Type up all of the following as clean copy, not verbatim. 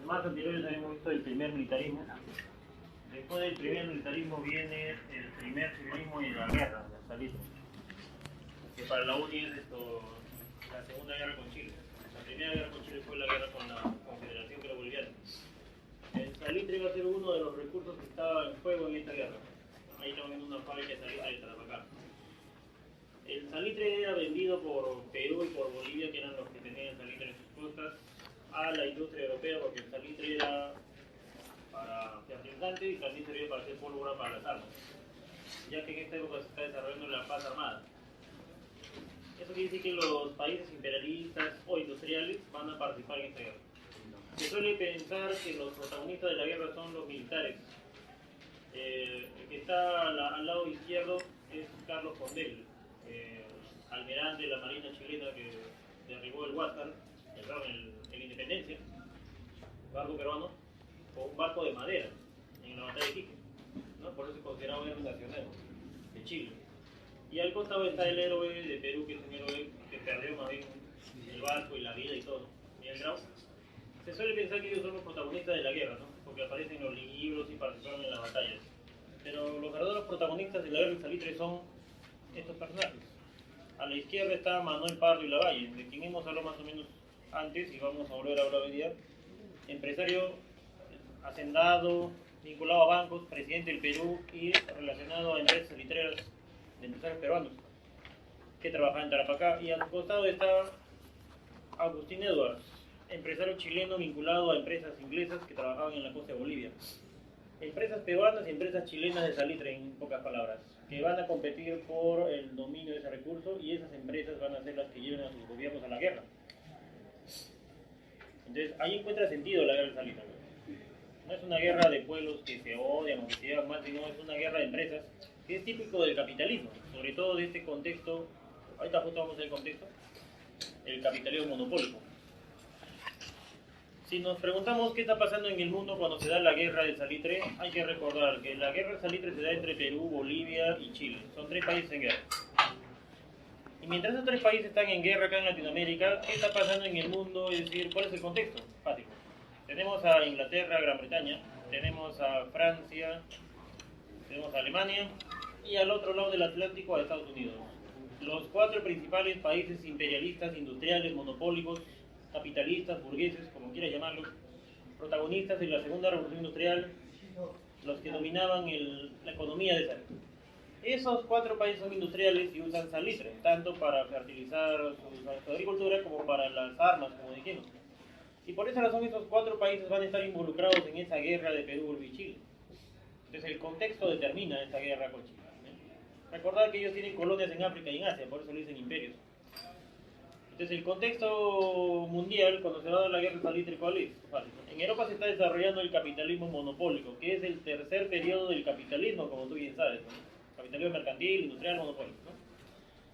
más anteriores habíamos visto el primer militarismo. Después del primer militarismo viene el primer civilismo y la guerra, la salida. Que para la UNI es la segunda guerra con Chile. La primera guerra con Chile fue la guerra con la Confederación que era boliviana. El salitre iba a ser uno de los recursos que estaba en juego en esta guerra. Ahí estamos viendo una fábrica de salitre de Tarapacá. El salitre era vendido por Perú y por Bolivia, que eran los que tenían salitre en sus costas, a la industria europea, porque el salitre era para fertilizante y también servía para hacer pólvora para las armas, ya que en esta época se está desarrollando la paz armada. Eso quiere decir que los países imperialistas o industriales van a participar en esta guerra. Se suele pensar que los protagonistas de la guerra son los militares. El que está al lado izquierdo es Carlos Condel, almirante de la Marina chilena que derribó el Huáscar, el Independencia, barco peruano, con un barco de madera en la batalla de Iquique, ¿no? Por eso es considerado héroe nacional de Chile. Y al costado está el héroe de Perú, que es un héroe que perdió más bien el barco y la vida y todo, Miguel Grau. Se suele pensar que ellos son los protagonistas de la guerra, ¿no? Porque aparecen en los libros y participaron en las batallas. Pero los verdaderos protagonistas de la guerra del salitre son estos personajes. A la izquierda está Manuel Pardo y Lavalle, de quien hemos hablado más o menos antes y vamos a volver a hablar hoy día. Empresario hacendado, vinculado a bancos, presidente del Perú y relacionado a empresas salitreras de empresarios peruanos que trabajaban en Tarapacá. Y al costado está Agustín Edwards, empresario chileno vinculado a empresas inglesas que trabajaban en la costa de Bolivia. Empresas peruanas y empresas chilenas de salitre, en pocas palabras, que van a competir por el dominio de ese recurso, y esas empresas van a ser las que lleven a sus gobiernos a la guerra. Entonces ahí encuentra sentido la guerra del salitre. No es una guerra de pueblos que se odian o que se llevan mal, sino es una guerra de empresas que es típico del capitalismo, sobre todo de este contexto. Ahorita justo vamos a ver el contexto, el capitalismo monopólico. Si nos preguntamos qué está pasando en el mundo cuando se da la guerra del salitre, hay que recordar que la guerra del salitre se da entre Perú, Bolivia y Chile. Son tres países en guerra. Y mientras esos tres países están en guerra acá en Latinoamérica, ¿qué está pasando en el mundo? Es decir, ¿cuál es el contexto? Fácil. Tenemos a Inglaterra, Gran Bretaña, tenemos a Francia, tenemos a Alemania y al otro lado del Atlántico a Estados Unidos. Los cuatro principales países imperialistas, industriales, monopólicos, capitalistas, burgueses, como quieras llamarlos, protagonistas de la segunda revolución industrial, los que dominaban la economía de esa época. Esos cuatro países son industriales y usan salitre, tanto para fertilizar su agricultura como para las armas, como dijimos. Y por esa razón esos cuatro países van a estar involucrados en esa guerra de Perú, Bolivia y Chile. Entonces el contexto determina esta guerra con Chile. Recordad que ellos tienen colonias en África y en Asia, por eso le dicen imperios. Entonces el contexto mundial, cuando se va a dar la guerra del salitre, ¿cuál es? En Europa se está desarrollando el capitalismo monopólico, que es el tercer periodo del capitalismo, como tú bien sabes, ¿no? Capitalismo mercantil, industrial, monopólico, ¿no?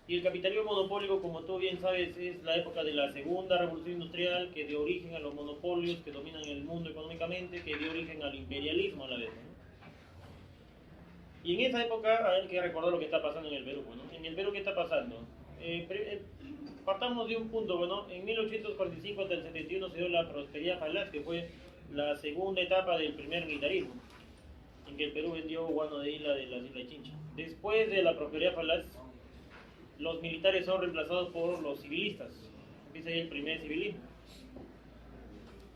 Y el capitalismo monopólico, como tú bien sabes, es la época de la segunda revolución industrial, que dio origen a los monopolios que dominan el mundo económicamente, que dio origen al imperialismo a la vez, ¿no? Y en esa época hay que recordar lo que está pasando en el Perú, ¿no? En el Perú, ¿qué está pasando? Partamos de un punto, bueno, en 1845 hasta el 71 se dio la prosperidad falaz, que fue la segunda etapa del primer militarismo, en que el Perú vendió guano de las islas de Chincha. Después de la prosperidad falaz, los militares son reemplazados por los civilistas. Empieza ahí el primer civilismo.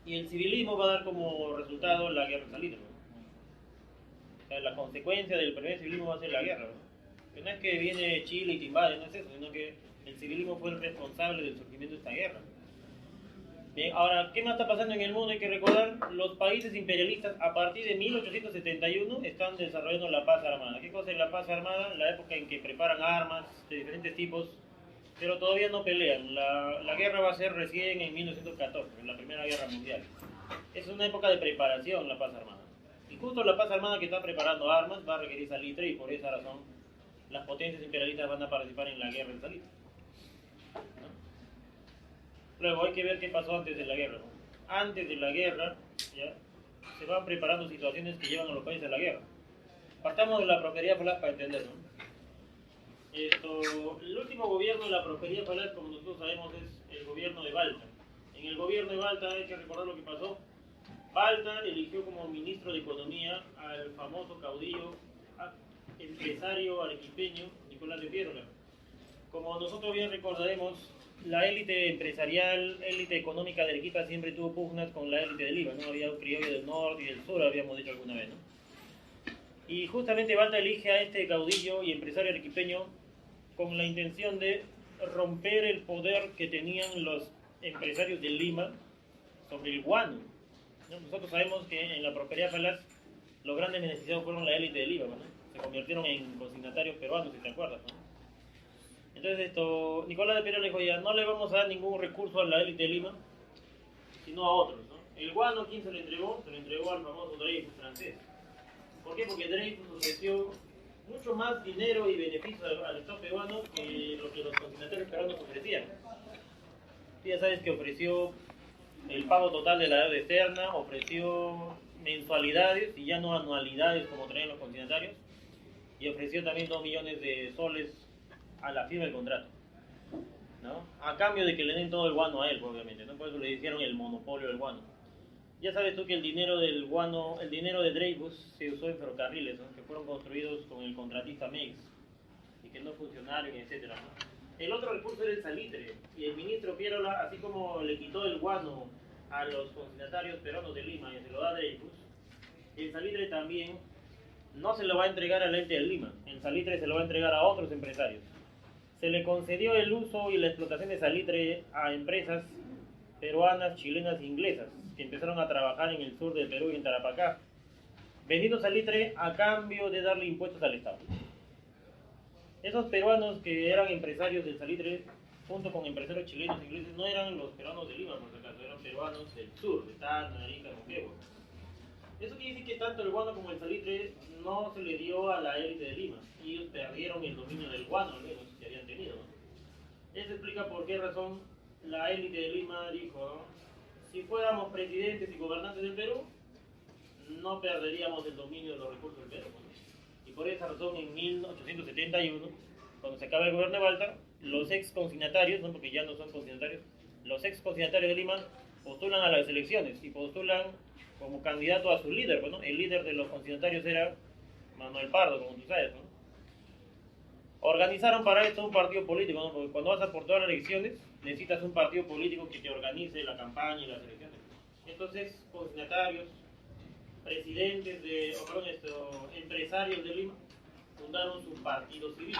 Y el civilismo va a dar como resultado la guerra del salitre, ¿no? O sea, la consecuencia del primer civilismo va a ser la guerra, ¿no? Que no es que viene Chile y te invade, no es eso, sino que el civilismo fue el responsable del surgimiento de esta guerra. Bien, ahora, ¿qué más está pasando en el mundo? Hay que recordar, los países imperialistas a partir de 1871 están desarrollando la paz armada. ¿Qué cosa es la paz armada? La época en que preparan armas de diferentes tipos, pero todavía no pelean. La guerra va a ser recién en 1914, en la Primera Guerra Mundial. Es una época de preparación la paz armada. Y justo la paz armada que está preparando armas va a requerir salitre, y por esa razón las potencias imperialistas van a participar en la guerra del salitre. Luego hay que ver qué pasó antes de la guerra, ¿no? Antes de la guerra, ¿ya?, se van preparando situaciones que llevan a los países a la guerra. Partamos de la prosperidad falaz para entenderlo, ¿no? El último gobierno de la prosperidad falaz, como nosotros sabemos, es el gobierno de Balta. En el gobierno de Balta hay que recordar lo que pasó. Balta eligió como ministro de Economía al famoso caudillo, empresario arequipeño Nicolás de Piérola. Como nosotros bien recordaremos, la élite empresarial, élite económica de Arequipa siempre tuvo pugnas con la élite de Lima, ¿no? Había un criollo del norte y del sur, habíamos dicho alguna vez, ¿no? Y justamente Balta elige a este caudillo y empresario arequipeño con la intención de romper el poder que tenían los empresarios de Lima sobre el guano, ¿no? Nosotros sabemos que en la prosperidad falaz los grandes beneficiados fueron la élite de Lima, ¿no? Se convirtieron en consignatarios peruanos, si te acuerdas, ¿no? Entonces Nicolás de Piérola le dijo, ya no le vamos a dar ningún recurso a la élite de Lima, sino a otros, ¿no? El guano, ¿quién se lo entregó? Se lo entregó al famoso Dreyfus francés. ¿Por qué? Porque Dreyfus ofreció mucho más dinero y beneficios al Estado peruano que lo que los consignatarios peruanos ofrecían. Tú ya sabes que ofreció el pago total de la deuda externa, ofreció mensualidades y ya no anualidades como traían los consignatarios, y ofreció también 2 millones de soles a la firma del contrato, ¿no? A cambio de que le den todo el guano a él, obviamente, ¿no? Por eso le hicieron el monopolio del guano. Ya sabes tú que el dinero del guano, el dinero de Dreyfus se usó en ferrocarriles, ¿no? Que fueron construidos con el contratista Mex y que no funcionaron, etcétera, ¿no? El otro recurso era el salitre, y el ministro Piérola, así como le quitó el guano a los consignatarios peruanos de Lima y se lo da a Dreyfus, el salitre también no se lo va a entregar a la élite de Lima, el salitre se lo va a entregar a otros empresarios. Se le concedió el uso y la explotación de salitre a empresas peruanas, chilenas e inglesas que empezaron a trabajar en el sur del Perú y en Tarapacá, vendiendo salitre a cambio de darle impuestos al Estado. Esos peruanos que eran empresarios del salitre, junto con empresarios chilenos e ingleses, no eran los peruanos de Lima, por si acaso, eran peruanos del sur, de Tacna, Arica, Moquegua. Eso quiere decir que tanto el guano como el salitre no se le dio a la élite de Lima, y ellos perdieron el dominio del guano, al menos, que habían tenido, ¿no? Eso explica por qué razón la élite de Lima dijo, ¿no? Si fuéramos presidentes y gobernantes del Perú, no perderíamos el dominio de los recursos del Perú, ¿no? Y por esa razón, en 1871, cuando se acaba el gobierno de Balta, los ex consignatarios, ¿no? Porque ya no son consignatarios, los ex consignatarios de Lima postulan a las elecciones y postulan como candidato a su líder, ¿no? El líder de los consignatarios era Manuel Pardo, como tú sabes, ¿no? Organizaron para esto un partido político, ¿no? Porque cuando vas a por todas las elecciones, necesitas un partido político que te organice la campaña y las elecciones. Entonces, consignatarios, presidentes empresarios de Lima, fundaron su partido civil,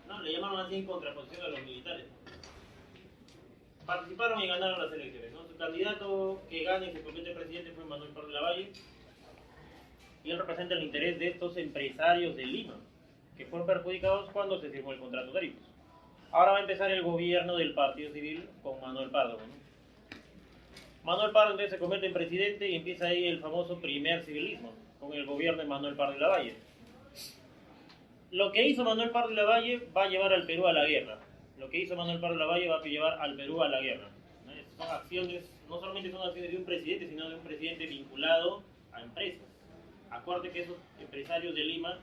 ¿no? Le llamaron así en contraposición a los militares. Participaron y ganaron las elecciones, ¿no? Su candidato que gana y se convierte en presidente fue Manuel Pardo de Lavalle, y él representa el interés de estos empresarios de Lima, que fueron perjudicados cuando se firmó el contrato de Dreyfus. Ahora va a empezar el gobierno del partido civil con Manuel Pardo, ¿no? Manuel Pardo entonces se convierte en presidente y empieza ahí el famoso primer civilismo, con el gobierno de Manuel Pardo de Lavalle. Lo que hizo Manuel Pardo de Lavalle va a llevar al Perú a la guerra. Lo que hizo Manuel Pardo de Lavalle va a llevar al Perú a la guerra, ¿no? Son acciones, no solamente son acciones de un presidente, sino de un presidente vinculado a empresas. Acuérdate que esos empresarios de Lima,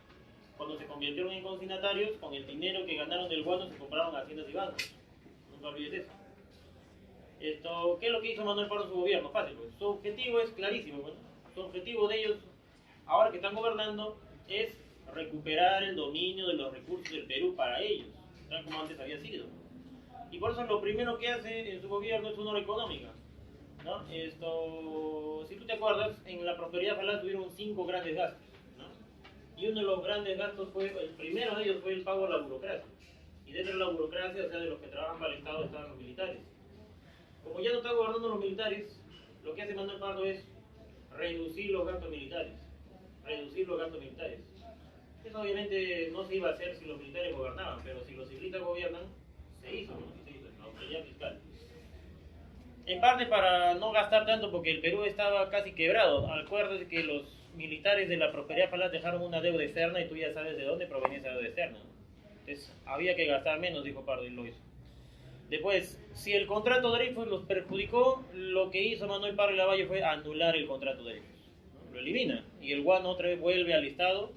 cuando se convirtieron en consignatarios, con el dinero que ganaron del guano se compraron haciendas y bancos. No te olvides eso. ¿Qué es lo que hizo Manuel Pardo en su gobierno? Fácil, pues. Su objetivo es clarísimo, ¿no? Su objetivo de ellos, ahora que están gobernando, es recuperar el dominio de los recursos del Perú para ellos, tal como antes había sido. Y por eso lo primero que hace en su gobierno es una obra económica, ¿no? Si tú te acuerdas, en la prosperidad falaz tuvieron 5 grandes gastos, ¿no? Y uno de los grandes gastos el primero de ellos fue el pago a la burocracia. Y dentro de la burocracia, o sea, de los que trabajan para el Estado, estaban los militares. Como ya no están gobernando los militares, lo que hace Manuel Pardo es reducir los gastos militares. Eso obviamente no se iba a hacer si los militares gobernaban, pero si los civilistas gobiernan, se hizo, ¿no? Se hizo la austeridad fiscal. En parte para no gastar tanto, porque el Perú estaba casi quebrado. Acuérdate que los militares de la prosperidad falaz dejaron una deuda externa y tú ya sabes de dónde provenía esa deuda externa. Entonces había que gastar menos, dijo Pardo, y lo hizo. Después, si el contrato de Dreyfus los perjudicó, lo que hizo Manuel Pardo de Lavalle fue anular el contrato de Dreyfus, ¿no? Lo elimina, y el guano otra vez vuelve al Estado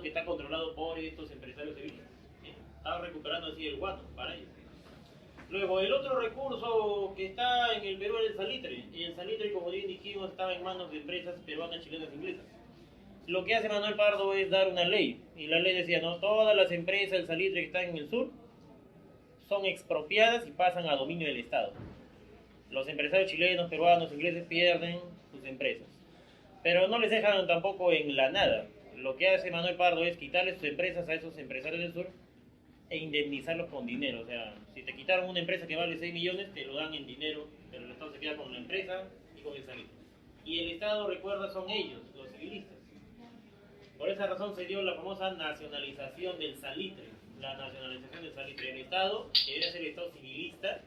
que está controlado por estos empresarios civiles, ¿sí? Estaba recuperando así el guano para ellos. Luego, el otro recurso que está en el Perú es el salitre. Y el salitre, como bien dijimos, estaba en manos de empresas peruanas, chilenas e inglesas. Lo que hace Manuel Pardo es dar una ley. Y la ley decía, ¿no? Todas las empresas del salitre que están en el sur son expropiadas y pasan a dominio del Estado. Los empresarios chilenos, peruanos, ingleses pierden sus empresas. Pero no les dejan tampoco en la nada. Lo que hace Manuel Pardo es quitarle sus empresas a esos empresarios del sur e indemnizarlos con dinero. O sea, si te quitaron una empresa que vale 6 millones, te lo dan en dinero, pero el Estado se queda con la empresa y con el salitre. Y el Estado, recuerda, son ellos, los civilistas. Por esa razón se dio la famosa nacionalización del salitre. La nacionalización del salitre. El Estado, que debería ser el Estado civilista,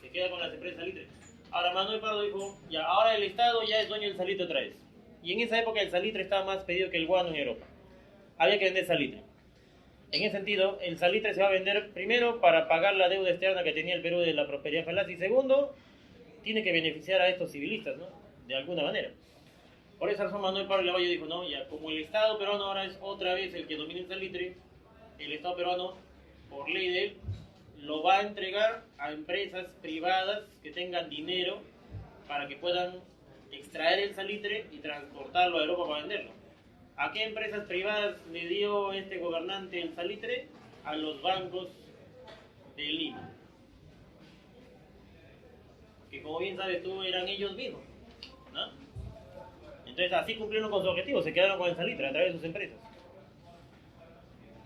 se queda con las empresas salitre. Ahora Manuel Pardo dijo, ya, ahora el Estado ya es dueño del salitre otra vez. Y en esa época el salitre estaba más pedido que el guano en Europa. Había que vender salitre. En ese sentido, el salitre se va a vender primero para pagar la deuda externa que tenía el Perú de la prosperidad falaz, y segundo, tiene que beneficiar a estos civilistas, ¿no? De alguna manera. Por esa razón Manuel Pardo Lavalle dijo, no, ya como el Estado peruano ahora es otra vez el que domina el salitre, el Estado peruano, por ley de él, lo va a entregar a empresas privadas que tengan dinero para que puedan extraer el salitre y transportarlo a Europa para venderlo. ¿A qué empresas privadas le dio este gobernante el salitre? A los bancos de Lima, que como bien sabes tú eran ellos mismos, ¿no? Entonces así cumplieron con su objetivo, se quedaron con el salitre a través de sus empresas.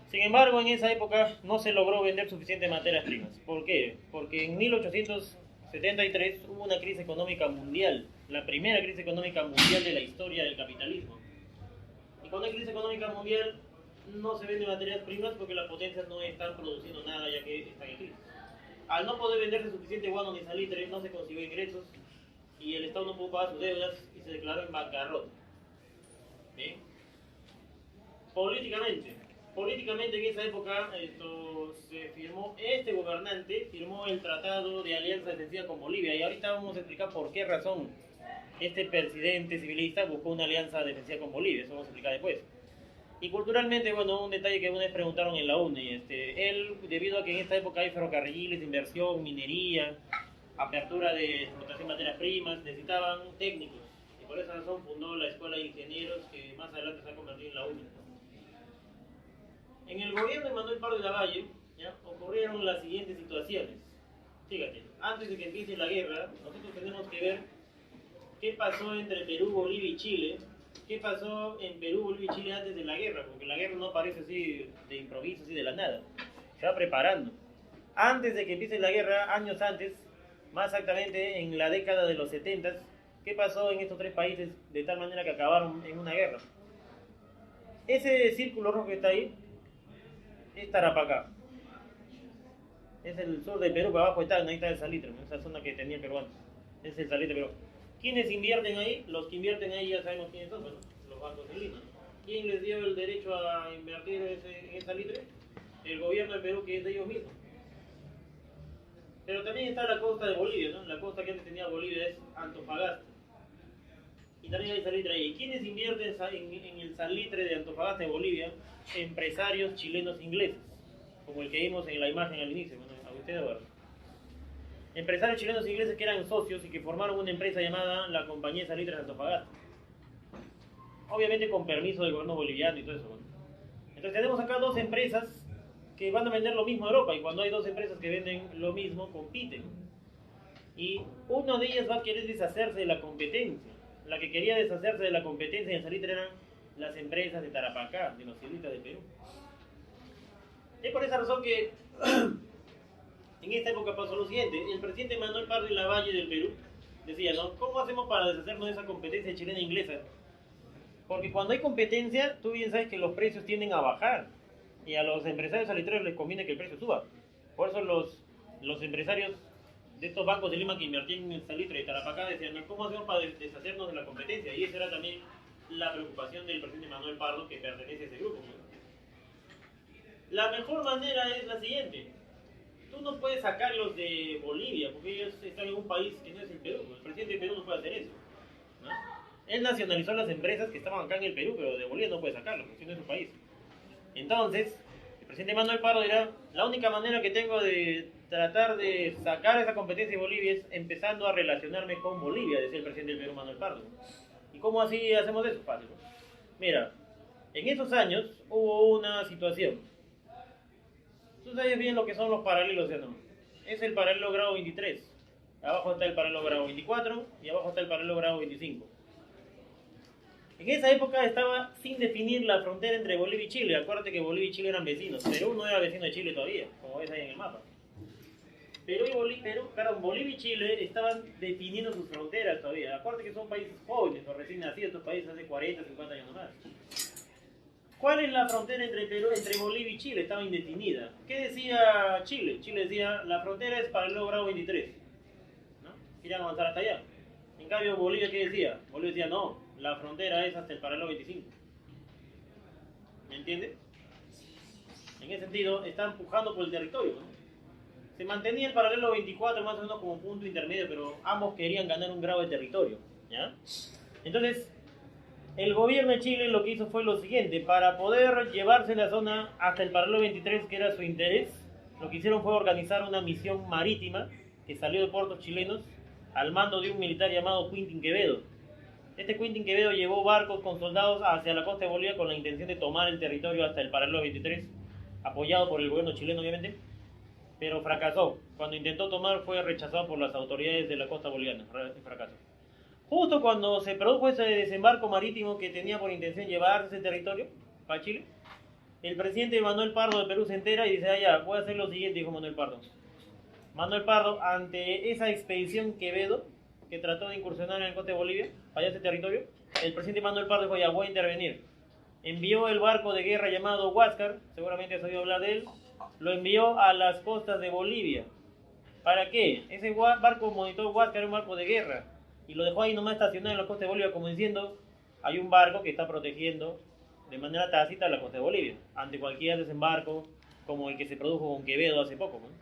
Sin embargo, en esa época no se logró vender suficientes materias primas. ¿Por qué? Porque en 1873 hubo una crisis económica mundial, la primera crisis económica mundial de la historia del capitalismo. Y cuando hay crisis económica mundial no se venden materias primas porque las potencias no están produciendo nada ya que están en crisis. Al no poder venderse suficiente guano ni salitre, no se consiguió ingresos y el Estado no pudo pagar sus deudas y se declaró en bancarrota. ¿Bien? Políticamente en esa época se firmó, este gobernante firmó el Tratado de Alianza Defensiva con Bolivia, y ahorita vamos a explicar por qué razón este presidente civilista buscó una alianza defensiva con Bolivia, eso vamos a explicar después. Y culturalmente, bueno, un detalle que una vez preguntaron en la UNE, él, debido a que en esta época hay ferrocarriles, inversión, minería, apertura de explotación de materias primas, necesitaban técnicos, y por esa razón fundó la Escuela de Ingenieros, que más adelante se ha convertido en la UNE. En el gobierno de Manuel Pardo Lavalle, ¿ya?, ocurrieron las siguientes situaciones. Fíjate, antes de que empiece la guerra, nosotros tenemos que ver qué pasó entre Perú, Bolivia y Chile. ¿Qué pasó en Perú, Bolivia y Chile antes de la guerra? Porque la guerra no aparece así de improviso, así de la nada. Se va preparando. Antes de que empiece la guerra, años antes, más exactamente en la década de los 70, ¿qué pasó en estos tres países de tal manera que acabaron en una guerra? Ese círculo rojo que está ahí es Tarapacá. Es el sur del Perú, para abajo está, ahí está el salitre, esa zona que tenía el peruano. Es el salitre peruano. ¿Quiénes invierten ahí? Los que invierten ahí ya sabemos quiénes son, bueno, los bancos de Lima. ¿Quién les dio el derecho a invertir en el salitre? El gobierno de Perú, que es de ellos mismos. Pero también está la costa de Bolivia, ¿no? La costa que antes tenía Bolivia es Antofagasta. Y también hay salitre ahí. ¿Quiénes invierten en el salitre de Antofagasta de Bolivia? Empresarios chilenos ingleses, como el que vimos en la imagen al inicio, bueno, a ustedes ahora. Empresarios chilenos ingleses que eran socios y que formaron una empresa llamada la Compañía de Salitres de Antofagasta. Obviamente con permiso del gobierno boliviano y todo eso, ¿no? Entonces tenemos acá dos empresas que van a vender lo mismo a Europa, y cuando hay dos empresas que venden lo mismo, compiten. Y una de ellas va a querer deshacerse de la competencia. La que quería deshacerse de la competencia en el salitre eran las empresas de Tarapacá, de los civilistas de Perú. Es por esa razón que en esta época pasó lo siguiente. El presidente Manuel Pardo Lavalle del Perú decía, ¿no?, ¿cómo hacemos para deshacernos de esa competencia chilena e inglesa? Porque cuando hay competencia, tú bien sabes que los precios tienden a bajar, y a los empresarios salitreros les conviene que el precio suba. Por eso los empresarios de estos bancos de Lima que invertían en el salitre de Tarapacá decían, ¿cómo hacemos para deshacernos de la competencia? Y esa era también la preocupación del presidente Manuel Pardo, que pertenece a ese grupo, ¿no? La mejor manera es la siguiente: tú no puedes sacarlos de Bolivia, porque ellos están en un país que no es el Perú. El presidente de Perú no puede hacer eso, ¿no? Él nacionalizó las empresas que estaban acá en el Perú, pero de Bolivia no puede sacarlos, porque no es su país. Entonces, el presidente Manuel Pardo dirá, la única manera que tengo de tratar de sacar esa competencia de Bolivia es empezando a relacionarme con Bolivia, decía el presidente del Perú, Manuel Pardo. ¿Y cómo así hacemos eso? Fácil. Mira, en esos años hubo una situación. Tú sabes bien lo que son los paralelos, ¿no? Es el paralelo grado 23. Abajo está el paralelo grado 24 y abajo está el paralelo grado 25. En esa época estaba sin definir la frontera entre Bolivia y Chile. Acuérdate que Bolivia y Chile eran vecinos. Perú no era vecino de Chile todavía, como ves ahí en el mapa. Bolivia y Chile estaban definiendo sus fronteras todavía. Acuérdate que son países jóvenes o recién nacidos, estos países hace 40, 50 años nomás. ¿Cuál es la frontera entre Bolivia y Chile? Estaba indefinida. ¿Qué decía Chile? Chile decía, la frontera es paralelo grado 23. ¿No? Querían avanzar hasta allá. En cambio, Bolivia, ¿qué decía? Bolivia decía, no, la frontera es hasta el paralelo 25. ¿Me entiendes? En ese sentido, está empujando por el territorio, ¿no? Se mantenía el paralelo 24 más o menos como punto intermedio, pero ambos querían ganar un grado de territorio, ¿ya? Entonces, el gobierno de Chile lo que hizo fue lo siguiente: para poder llevarse la zona hasta el paralelo 23, que era su interés, lo que hicieron fue organizar una misión marítima que salió de puertos chilenos al mando de un militar llamado Quintín Quevedo. Este Quintín Quevedo llevó barcos con soldados hacia la costa de Bolivia con la intención de tomar el territorio hasta el paralelo 23, apoyado por el gobierno chileno obviamente, pero fracasó. Cuando intentó tomar fue rechazado por las autoridades de la costa boliviana, fracasó. Justo cuando se produjo ese desembarco marítimo que tenía por intención llevarse ese territorio para Chile, el presidente Manuel Pardo de Perú se entera y dice, ah, ya, voy a hacer lo siguiente, dijo Manuel Pardo. Manuel Pardo, ante esa expedición Quevedo, que trató de incursionar en el costa de Bolivia, para ese territorio, el presidente Manuel Pardo dijo, ya, voy a intervenir. Envió el barco de guerra llamado Huáscar, seguramente has oído hablar de él, lo envió a las costas de Bolivia. ¿Para qué? Ese barco monitor Huáscar era un barco de guerra, y lo dejó ahí nomás estacionado en la costa de Bolivia, como diciendo, hay un barco que está protegiendo de manera tácita la costa de Bolivia, ante cualquier desembarco, como el que se produjo con Quevedo hace poco, ¿no?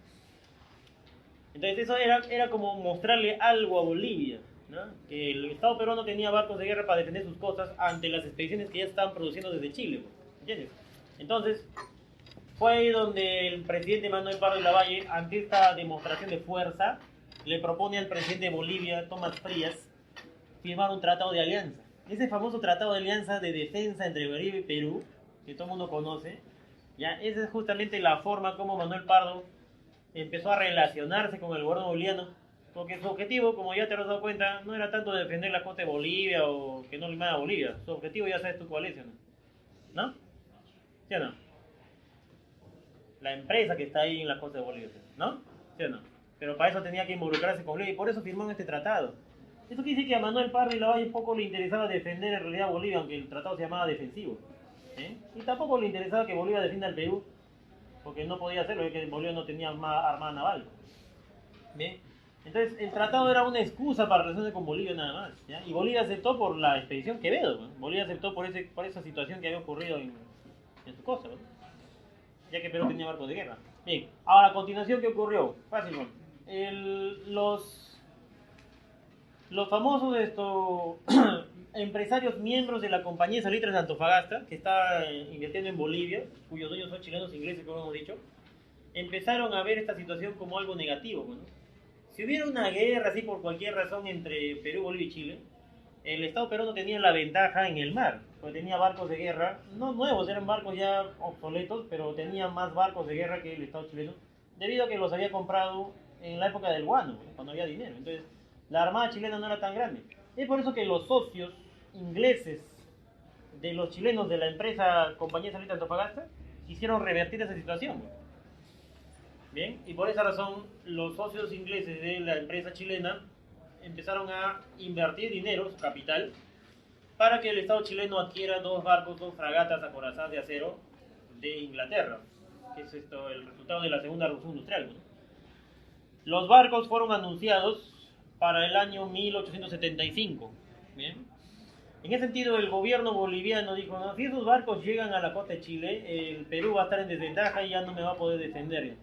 Entonces eso era como mostrarle algo a Bolivia, ¿no? Que el Estado peruano tenía barcos de guerra para defender sus costas ante las expediciones que ya estaban produciendo desde Chile, ¿entiendes? Entonces, fue ahí donde el presidente Manuel Pardo de Lavalle, ante esta demostración de fuerza, le propone al presidente de Bolivia, Tomás Frías, firmar un tratado de alianza. Ese famoso tratado de alianza de defensa entre Bolivia y Perú, que todo el mundo conoce, ya, esa es justamente la forma como Manuel Pardo empezó a relacionarse con el gobierno boliviano, porque su objetivo, como ya te has dado cuenta, no era tanto defender la costa de Bolivia o que no limara a Bolivia. Su objetivo, ya sabes tú cuál es, ¿no? ¿Sí o no? La empresa que está ahí en la costa de Bolivia, ¿no? ¿Sí o no? Pero para eso tenía que involucrarse con Bolivia y por eso firmó en este tratado. Eso quiere decir que a Manuel Pardo y Lavalle poco le interesaba defender en realidad a Bolivia, aunque el tratado se llamaba defensivo. Y tampoco le interesaba que Bolivia defienda al Perú, porque no podía hacerlo, ya que Bolivia no tenía armada naval. ¿Bien? Entonces el tratado era una excusa para relacionarse con Bolivia nada más, ¿ya? Y Bolivia aceptó por la expedición Quevedo, ¿no? Bolivia aceptó por esa situación que había ocurrido en su costa, ¿no? Ya que Perú tenía barcos de guerra. Bien, ahora a continuación, ¿qué ocurrió? Fácil, ¿no? Los famosos empresarios miembros de la compañía de salitras de Antofagasta, que está invirtiendo en Bolivia, cuyos dueños son chilenos e ingleses, como hemos dicho, empezaron a ver esta situación como algo negativo, ¿no? Si hubiera una guerra así por cualquier razón entre Perú, Bolivia y Chile, el Estado peruano tenía la ventaja en el mar, porque tenía barcos de guerra, no nuevos, eran barcos ya obsoletos, pero tenía más barcos de guerra que el Estado chileno, debido a que los había comprado en la época del guano, cuando había dinero. Entonces, la armada chilena no era tan grande. Es por eso que los socios ingleses de los chilenos de la empresa Compañía de Salitras de Antofagasta quisieron revertir esa situación. Bien, y por esa razón los socios ingleses de la empresa chilena empezaron a invertir dinero, su capital, para que el Estado chileno adquiera dos fragatas acorazadas de acero de Inglaterra, que es el resultado de la Segunda Revolución Industrial, ¿no? Los barcos fueron anunciados para el año 1875. ¿Bien? En ese sentido, el gobierno boliviano dijo, no, si esos barcos llegan a la costa de Chile, el Perú va a estar en desventaja y ya no me va a poder defender.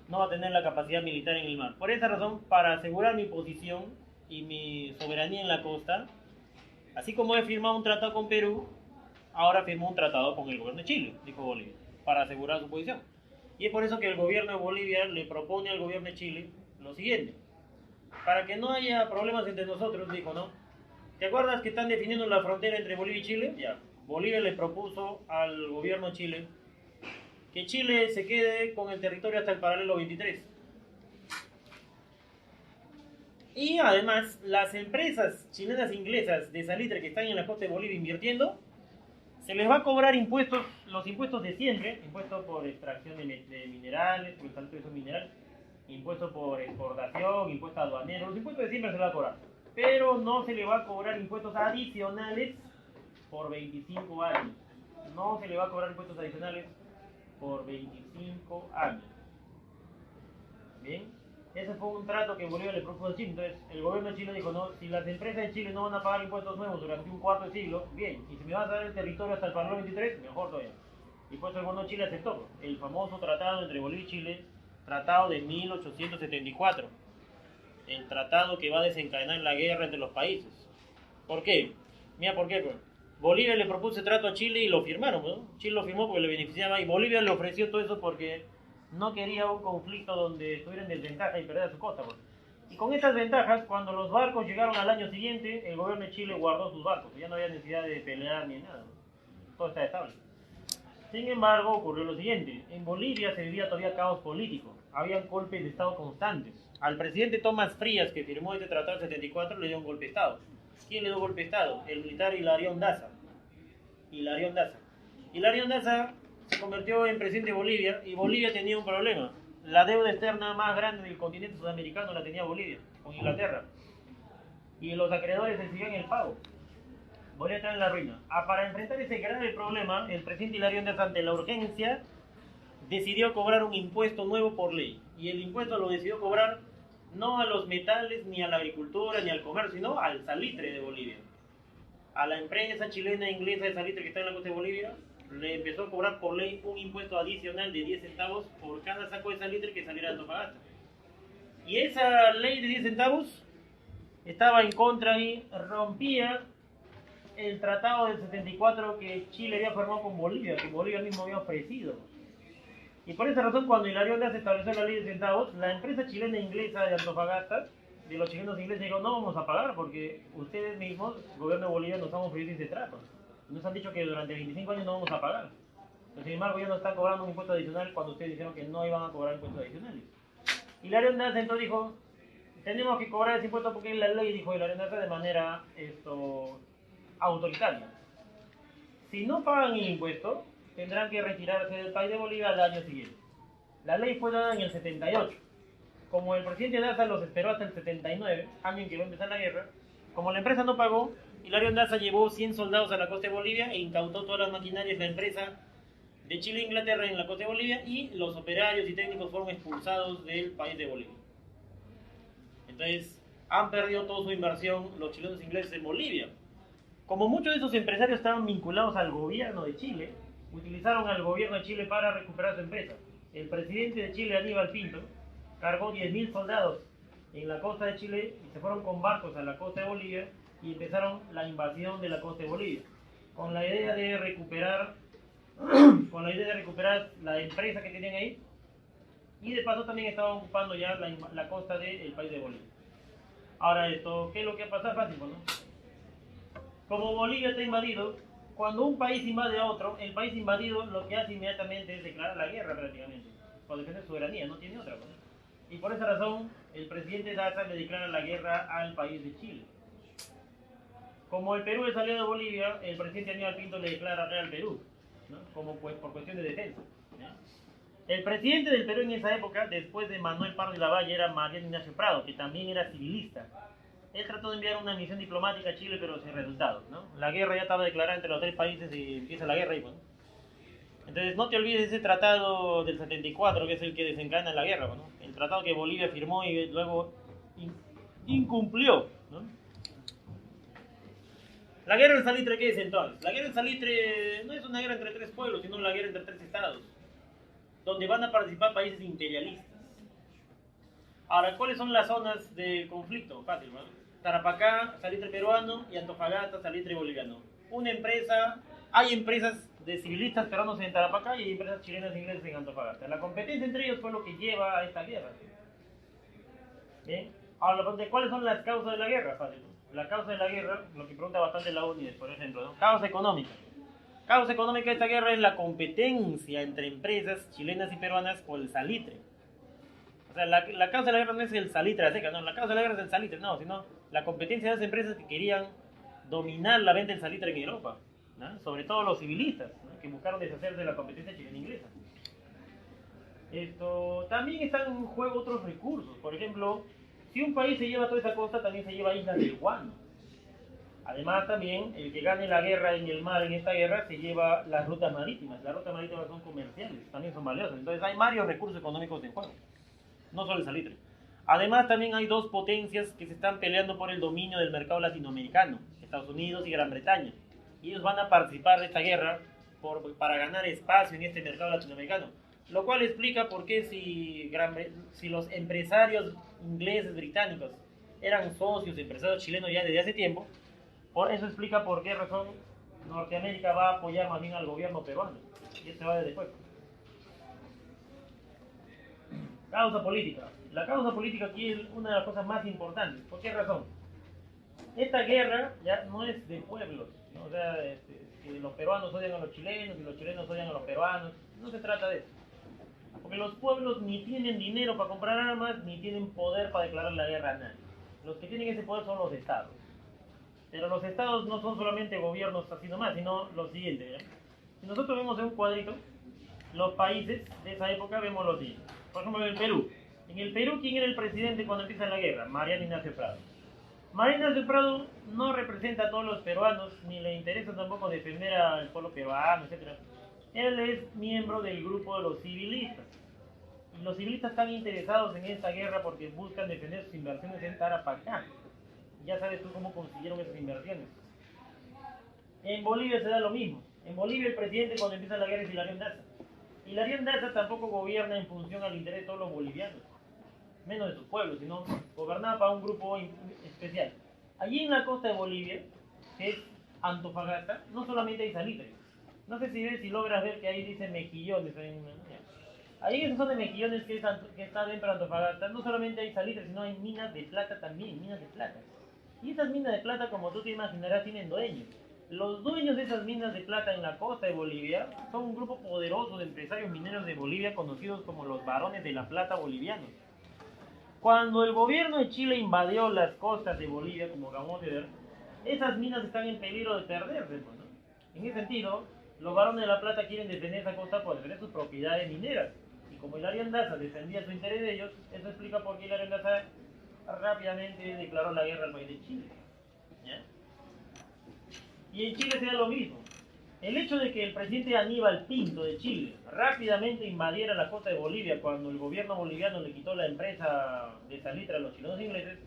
No va a tener la capacidad militar en el mar. Por esa razón, para asegurar mi posición y mi soberanía en la costa, así como he firmado un tratado con Perú, ahora firmo un tratado con el gobierno de Chile, dijo Bolivia. para asegurar su posición. Y es por eso que el gobierno de Bolivia le propone al gobierno de Chile lo siguiente. Para que no haya problemas entre nosotros, dijo, ¿no? ¿Te acuerdas que están definiendo la frontera entre Bolivia y Chile? Ya. Bolivia le propuso al gobierno de Chile que Chile se quede con el territorio hasta el paralelo 23. Y además, las empresas chilenas e inglesas de salitre que están en la costa de Bolivia invirtiendo, se les va a cobrar impuestos, los impuestos de siempre, impuestos por extracción de minerales, por el salitre de esos minerales, impuestos por exportación, impuestos aduaneros, los impuestos de siempre se les va a cobrar. Pero no se le va a cobrar impuestos adicionales por 25 años. No se le va a cobrar impuestos adicionales por 25 años. Bien, ese fue un trato que Bolivia le propuso a Chile. Entonces, el gobierno de Chile dijo, no, si las empresas de Chile no van a pagar impuestos nuevos durante un cuarto de siglo, bien, y si me vas a dar el territorio hasta el paralelo 23, mejor todavía. Y por eso el gobierno de Chile aceptó el famoso tratado entre Bolivia y Chile, tratado de 1874. El tratado que va a desencadenar la guerra entre los países. ¿Por qué? Mira, ¿por qué? Pues, Bolivia le propuso ese trato a Chile y lo firmaron, ¿no? Chile lo firmó porque le beneficiaba y Bolivia le ofreció todo eso porque no quería un conflicto donde estuviera en desventaja y perdiera su costa. Pues. Y con estas ventajas, cuando los barcos llegaron al año siguiente, el gobierno de Chile guardó sus barcos. Ya no había necesidad de pelear ni nada. ¿No? Todo está estable. Sin embargo, ocurrió lo siguiente. En Bolivia se vivía todavía caos político. Habían golpes de Estado constantes. Al presidente Tomás Frías, que firmó este tratado en 74, le dio un golpe de Estado. ¿Quién le dio un golpe de Estado? El militar Hilarión Daza. Hilarión Daza se convirtió en presidente de Bolivia y Bolivia tenía un problema. La deuda externa más grande del continente sudamericano la tenía Bolivia, con Inglaterra. Y los acreedores exigían el pago. Bolivia está en la ruina. Para enfrentar ese grave problema, el presidente Hilarión Daza, ante la urgencia, decidió cobrar un impuesto nuevo por ley. Y el impuesto lo decidió cobrar no a los metales, ni a la agricultura, ni al comercio, sino al salitre de Bolivia. A la empresa chilena e inglesa de salitre que está en la costa de Bolivia, le empezó a cobrar por ley un impuesto adicional de 10 centavos por cada saco de salitre que saliera de Antofagasta. Y esa ley de 10 centavos estaba en contra y rompía el tratado del 74 que Chile había firmado con Bolivia, que Bolivia mismo había ofrecido. Y por esa razón, cuando Hilarión Daza estableció la ley de centavos, la empresa chilena e inglesa de Antofagasta, de los chilenos e ingleses, dijo, no vamos a pagar porque ustedes mismos, el gobierno de Bolivia, nos han ofrecido ese trato. Nos han dicho que durante 25 años no vamos a pagar. Pero, sin embargo, ya nos están cobrando un impuesto adicional cuando ustedes dijeron que no iban a cobrar impuestos adicionales. Hilarión Daza entonces dijo, tenemos que cobrar ese impuesto porque es la ley, dijo Hilarión Daza, de manera autoritaria. Si no pagan el impuesto, tendrán que retirarse del país de Bolivia al año siguiente. La ley fue dada en el 78. Como el presidente Daza los esperó hasta el 79, año en que iba a empezar la guerra, como la empresa no pagó, Hilarión Daza llevó 100 soldados a la costa de Bolivia e incautó todas las maquinarias de la empresa de Chile e Inglaterra en la costa de Bolivia y los operarios y técnicos fueron expulsados del país de Bolivia. Entonces, han perdido toda su inversión los chilenos e ingleses en Bolivia. Como muchos de esos empresarios estaban vinculados al gobierno de Chile, utilizaron al gobierno de Chile para recuperar su empresa. El presidente de Chile, Aníbal Pinto, cargó 10.000 soldados en la costa de Chile y se fueron con barcos a la costa de Bolivia y empezaron la invasión de la costa de Bolivia con la idea de recuperar la empresa que tenían ahí y de paso también estaban ocupando ya la costa del país de Bolivia. Ahora esto, ¿qué es lo que ha pasado? Fácil, ¿no? Como Bolivia está invadido, cuando un país invade a otro, el país invadido lo que hace inmediatamente es declarar la guerra prácticamente, por defender su soberanía, no tiene otra cosa. Y por esa razón, el presidente Daza le declara la guerra al país de Chile. Como el Perú es aliado de Bolivia, el presidente Aníbal Pinto le declara al Perú, ¿no? Como pues, por cuestión de defensa. ¿No? El presidente del Perú en esa época, después de Manuel Pardo y Lavalle, era Mariano Ignacio Prado, que también era civilista. Él trató de enviar una misión diplomática a Chile, pero sin resultados, ¿no? La guerra ya estaba declarada entre los tres países y empieza la guerra y bueno. Entonces no te olvides ese tratado del 74, que es el que desencadena la guerra, ¿no? El tratado que Bolivia firmó y luego incumplió, ¿no? La guerra del salitre, ¿qué es entonces? La guerra del salitre no es una guerra entre tres pueblos, sino una guerra entre tres estados, donde van a participar países imperialistas. Ahora, ¿cuáles son las zonas de conflicto? Fácil, ¿no? Tarapacá, salitre peruano, y Antofagasta, salitre boliviano. Una empresa hay empresas de civilistas peruanos en Tarapacá y hay empresas chilenas e inglesas en Antofagasta. La competencia entre ellos fue lo que lleva a esta guerra. ¿Bien? Ahora, ¿cuáles son las causas de la guerra? Fácil. La causa de la guerra, lo que pregunta bastante la ONU, por ejemplo, ¿no? Causa económica. Causa económica de esta guerra es la competencia entre empresas chilenas y peruanas por el salitre. O sea, la causa de la guerra no es el salitre a seca, no, la causa de la guerra es el salitre, no, sino la competencia de las empresas que querían dominar la venta del salitre en Europa, ¿no? Sobre todo los civilistas, ¿no? Que buscaron deshacerse de la competencia chilena-inglesa. También están en juego otros recursos, por ejemplo, si un país se lleva toda esa costa, también se lleva islas del Guano. Además, también, el que gane la guerra en el mar, en esta guerra, se lleva las rutas marítimas. Las rutas marítimas son comerciales, también son valiosas. Entonces, hay varios recursos económicos en juego, no solo el salitre. Además, también hay dos potencias que se están peleando por el dominio del mercado latinoamericano, Estados Unidos y Gran Bretaña. Y ellos van a participar de esta guerra para ganar espacio en este mercado latinoamericano. Lo cual explica por qué si los empresarios ingleses, británicos, eran socios, empresarios chilenos ya desde hace tiempo, por eso explica por qué razón Norteamérica va a apoyar más bien al gobierno peruano. Y esto va desde después. Causa política. La causa política aquí es una de las cosas más importantes. ¿Por qué razón? Esta guerra ya no es de pueblos, ¿no? O sea, que los peruanos odian a los chilenos y los chilenos odian a los peruanos. No se trata de eso. Porque los pueblos ni tienen dinero para comprar armas, ni tienen poder para declarar la guerra a nadie. Los que tienen ese poder son los estados. Pero los estados no son solamente gobiernos así nomás, sino lo siguiente, ¿ya? Si nosotros vemos en un cuadrito los países de esa época, vemos lo siguiente. Por ejemplo, en el Perú. En el Perú, ¿quién era el presidente cuando empieza la guerra? Mariano Ignacio Prado. Mariano Ignacio Prado no representa a todos los peruanos, ni le interesa tampoco defender al pueblo peruano, etc. Él es miembro del grupo de los civilistas. Y los civilistas están interesados en esta guerra porque buscan defender sus inversiones en Tarapacá. Ya sabes tú cómo consiguieron esas inversiones. En Bolivia se da lo mismo. En Bolivia el presidente cuando empieza la guerra es Hilarión Daza. Hilarión Daza tampoco gobierna en función al interés de todos los bolivianos, menos de sus pueblos, sino gobernaba para un grupo especial. Allí en la costa de Bolivia, que es Antofagasta, no solamente hay salitre. No sé si logras ver que ahí dice Mejillones. Ahí en esa zona de Mejillones que está dentro de Antofagasta, no solamente hay salitre, sino hay minas de plata también, minas de plata. Y esas minas de plata, como tú te imaginarás, tienen dueños. Los dueños de esas minas de plata en la costa de Bolivia son un grupo poderoso de empresarios mineros de Bolivia conocidos como los varones de la plata bolivianos. Cuando el gobierno de Chile invadió las costas de Bolivia, como acabamos de ver, esas minas están en peligro de perderse, ¿no? En ese sentido, los varones de la plata quieren defender esa costa por defender sus propiedades mineras. Y como Hilarión Daza defendía su interés de ellos, eso explica por qué Hilarión Daza rápidamente declaró la guerra al país de Chile. ¿Ya? Y en Chile se da lo mismo. El hecho de que el presidente Aníbal Pinto de Chile rápidamente invadiera la costa de Bolivia cuando el gobierno boliviano le quitó la empresa de salitre a los chilenos ingleses,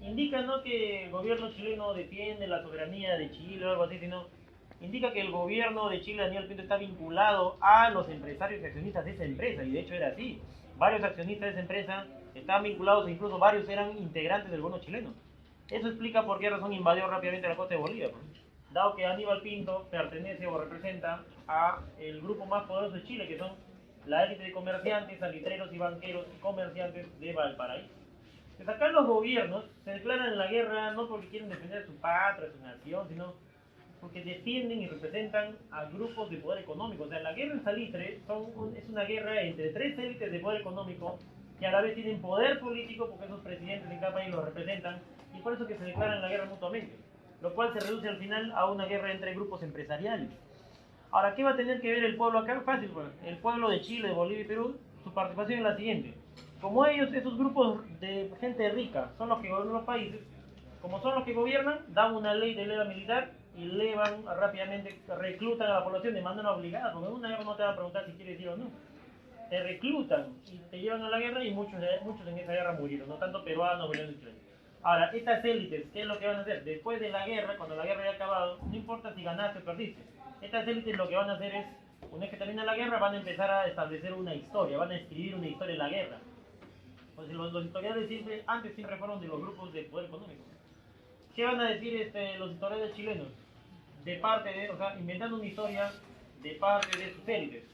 indica no que el gobierno chileno defiende la soberanía de Chile o algo así, sino indica que el gobierno de Chile, Aníbal Pinto, está vinculado a los empresarios y accionistas de esa empresa, y de hecho era así. Varios accionistas de esa empresa estaban vinculados e incluso varios eran integrantes del gobierno chileno. Eso explica por qué razón invadió rápidamente la costa de Bolivia, ¿no? Dado que Aníbal Pinto pertenece o representa a el grupo más poderoso de Chile, que son la élite de comerciantes, salitreros y banqueros y comerciantes de Valparaíso. Pues acá los gobiernos se declaran en la guerra no porque quieren defender su patria, su nación, sino porque defienden y representan a grupos de poder económico. O sea, la guerra en salitre es una guerra entre tres élites de poder económico que a la vez tienen poder político porque esos presidentes en cada país los representan y por eso que se declaran la guerra mutuamente, lo cual se reduce al final a una guerra entre grupos empresariales. Ahora, ¿qué va a tener que ver el pueblo acá? Fácil, pues. El pueblo de Chile, de Bolivia y Perú, su participación es la siguiente. Como ellos, esos grupos de gente rica, son los que gobiernan los países, como son los que gobiernan, dan una ley de leva militar y levan rápidamente, reclutan a la población de manera obligada, porque en una guerra no te va a preguntar si quieres ir o no. Te reclutan y te llevan a la guerra y muchos en esa guerra murieron, no tanto peruanos, bolivianos y chilenos. Ahora, estas élites, ¿qué es lo que van a hacer? Después de la guerra, cuando la guerra haya acabado, no importa si ganaste o perdiste, estas élites lo que van a hacer es, una vez que termina la guerra, van a empezar a establecer una historia, van a escribir una historia de la guerra. Pues los historiadores antes siempre fueron de los grupos de poder económico. ¿Qué van a decir los historiadores chilenos? de parte de, o sea, inventando una historia de parte de sus élites,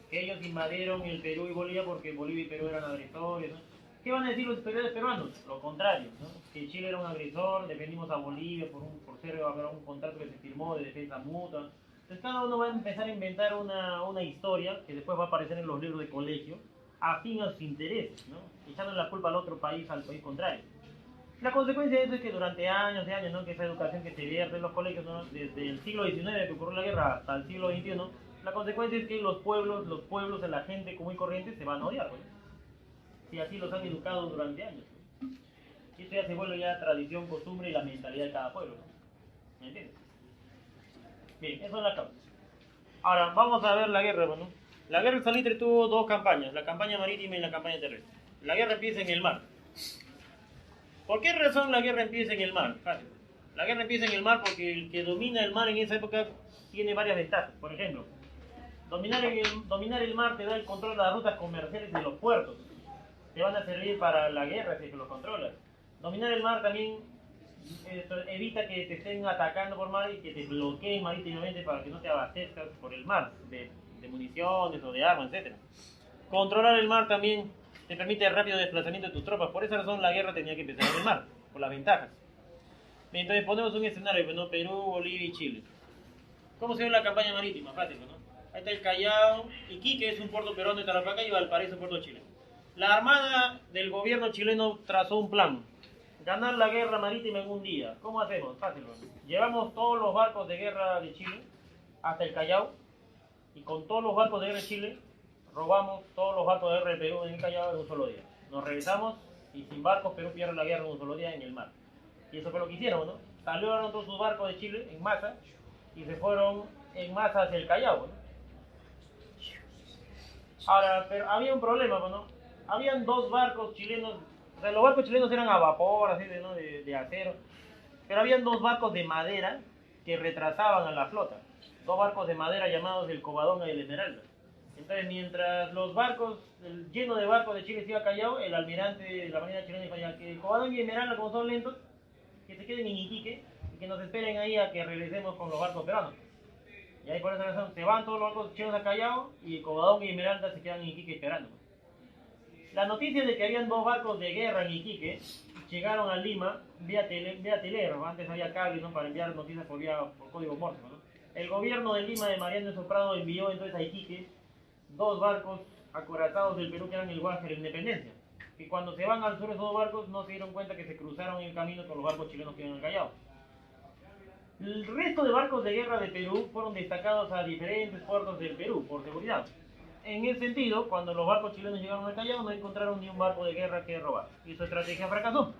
que ellos invadieron el Perú y Bolivia porque Bolivia y Perú eran agresores, ¿no? ¿Qué van a decir los historiadores peruanos? Lo contrario, ¿no? Que Chile era un agresor, defendimos a Bolivia por ser un contrato que se firmó de defensa mutua. Entonces cada uno va a empezar a inventar una historia que después va a aparecer en los libros de colegio, afín a sus intereses, ¿no? Echando la culpa al otro país, al país contrario. La consecuencia de eso es que durante años y años, ¿no? Que esa educación que se vierte en los colegios, ¿no? Desde el siglo XIX que ocurrió la guerra hasta el siglo XXI, la consecuencia es que los pueblos, la gente común y corriente se van a odiar, ¿no? Si así los han educado durante años, ¿no? Y esto ya se vuelve ya tradición, costumbre y la mentalidad de cada pueblo, ¿no? ¿Me entiendes? Bien, eso es la causa. Ahora, vamos a ver la guerra, ¿no? La guerra de Salitre tuvo dos campañas, la campaña marítima y la campaña terrestre. La guerra empieza en el mar. ¿Por qué razón la guerra empieza en el mar? Fácil. La guerra empieza en el mar porque el que domina el mar en esa época tiene varias ventajas. Por ejemplo, dominar el mar te da el control de las rutas comerciales de los puertos. Te van a servir para la guerra si es que los controlas. Dominar el mar también evita que te estén atacando por mar y que te bloqueen marítimamente para que no te abastezcas por el mar de municiones o de armas, etc. Controlar el mar también te permite el rápido desplazamiento de tus tropas. Por esa razón la guerra tenía que empezar en el mar, por las ventajas. Entonces ponemos un escenario, ¿no? Perú, Bolivia y Chile. ¿Cómo se ve la campaña marítima? Fácil, ¿no? Ahí está el Callao, Iquique es un puerto peruano de Tarapacá y Valparaíso es un puerto de Chile. La armada del gobierno chileno trazó un plan. Ganar la guerra marítima en un día. ¿Cómo hacemos? Fácil, ¿no? Llevamos todos los barcos de guerra de Chile hasta el Callao y con todos los barcos de guerra de Chile robamos todos los barcos de guerra de Perú en el Callao en un solo día. Nos regresamos y sin barcos Perú pierde la guerra en un solo día en el mar. Y eso fue lo que hicieron, ¿no? Salieron todos sus barcos de Chile en masa y se fueron en masa hacia el Callao, ¿no? Ahora, pero había un problema, ¿no? Habían dos barcos chilenos, o sea, los barcos chilenos eran a vapor, así ¿no? de acero, pero habían dos barcos de madera que retrasaban a la flota. Dos barcos de madera llamados el Covadonga y el Esmeralda. Entonces, mientras los barcos, lleno de barcos de Chile se iba a Callao, el almirante de la marina chilena decía que el Covadonga y Esmeralda, como son lentos, que se queden en Iquique y que nos esperen ahí a que regresemos con los barcos peruanos. Y ahí por esa razón se van todos los barcos chilenos a Callao y Covadonga y Esmeralda se quedan en Iquique esperando. La noticia de que habían dos barcos de guerra en Iquique llegaron a Lima vía telero. Antes había cable, ¿no? Para enviar noticias por código Morse, ¿no? El gobierno de Lima de Mariano Soprado envió entonces a Iquique dos barcos acorazados del Perú que eran el Huáscar y la Independencia. Y cuando se van al sur esos dos barcos no se dieron cuenta que se cruzaron en el camino con los barcos chilenos que iban al Callao. El resto de barcos de guerra de Perú fueron destacados a diferentes puertos del Perú por seguridad. En ese sentido, cuando los barcos chilenos llegaron al Callao no encontraron ni un barco de guerra que robar. Y su estrategia fracasó.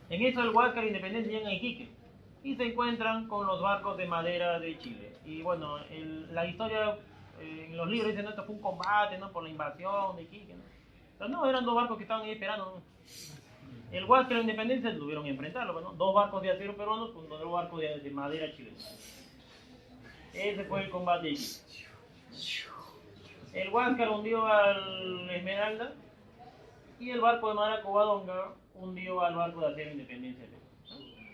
En eso el Huáscar y Independencia llegan a Iquique y se encuentran con los barcos de madera de Chile. Y bueno, la historia en los libros dicen que esto fue un combate, ¿no? Por la invasión de Iquique, ¿no? Pero no, eran dos barcos que estaban ahí esperando, ¿no? El Huáscar y la Independencia tuvieron que enfrentarlo, ¿no? Dos barcos de acero peruanos con dos barcos de madera chilenos. Ese fue el combate de Iquique. El Huáscar hundió al Esmeralda y el barco de madera Covadonga hundió al barco de acero Independencia.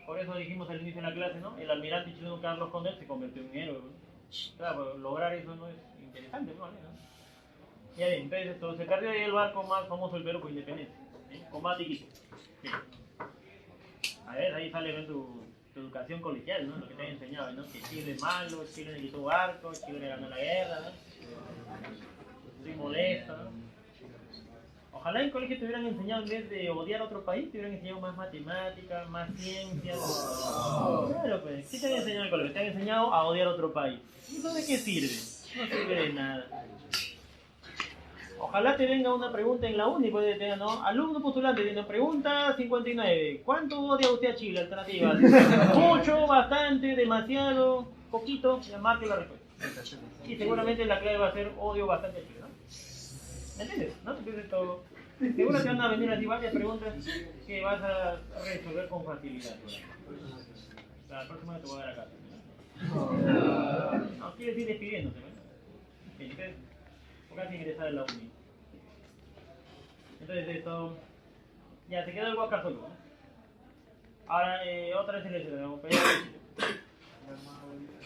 Por eso dijimos al inicio de la clase, ¿no? El almirante chileno Carlos Condel se convirtió en héroe, ¿no? Claro, lograr eso no es interesante, ¿no? Ya bien, entonces esto, se perdió ahí el barco más famoso del Perú por Independencia. Combate Iquique. Sí. A ver, ahí sale tu educación colegial, ¿no? Lo que te han enseñado, ¿no? Que Chile es malo, Chile necesitó barcos, Chile ganó la guerra, ¿no? Estoy molesto, ¿no? Ojalá en el colegio te hubieran enseñado, en vez de odiar a otro país, te hubieran enseñado más matemáticas, más ciencias. Claro, pues, ¿qué te han enseñado en el colegio? Te han enseñado a odiar a otro país. ¿Y eso de qué sirve? No sirve de nada. Ojalá te venga una pregunta en la uni, puede tener, ¿no? Alumno postulante, tiene pregunta 59. ¿Cuánto odia usted a Chile? Alternativas. Mucho, bastante, demasiado, poquito. Ya marque la respuesta. Y seguramente la clave va a ser odio bastante a Chile, ¿no? ¿Me entiendes? ¿No? Entonces todo. Seguro te van a venir así varias preguntas que vas a resolver con facilidad. La próxima vez te voy a dar acá. No, quieres ir despidiéndose, ¿no? Entonces, casi ingresar a la uni. Entonces esto, ya se quedó el Huáscar solo, ¿no? Ahora otra vez el escenario.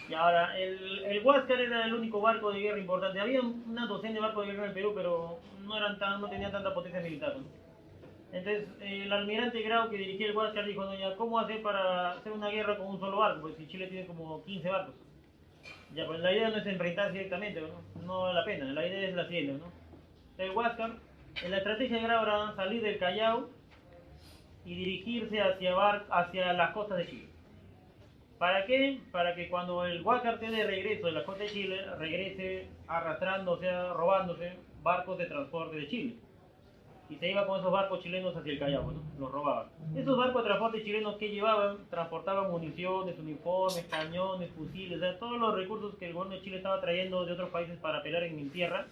Y ahora, el Huáscar era el único barco de guerra importante. Había una docena de barcos de guerra en el Perú, pero no tenían tanta potencia militar, ¿no? Entonces, el almirante Grau, que dirigía el Huáscar, dijo, no, ya, ¿cómo hacer para hacer una guerra con un solo barco? Pues si Chile tiene como 15 barcos. Ya, pues la idea no es enfrentarse directamente, ¿no? No vale la pena, la idea es la siguiente, ¿no? El Huáscar, en la estrategia de Grau era salir del Callao y dirigirse hacia las costas de Chile. ¿Para qué? Para que cuando el Huáscar esté de regreso de la costa de Chile, regrese arrastrando, o sea, robándose barcos de transporte de Chile. Y se iba con esos barcos chilenos hacia el Callao, ¿no? Los robaban. Esos barcos de transporte chilenos que llevaban, transportaban municiones, uniformes, cañones, fusiles, o sea, todos los recursos que el gobierno de Chile estaba trayendo de otros países para pelear en mi tierra,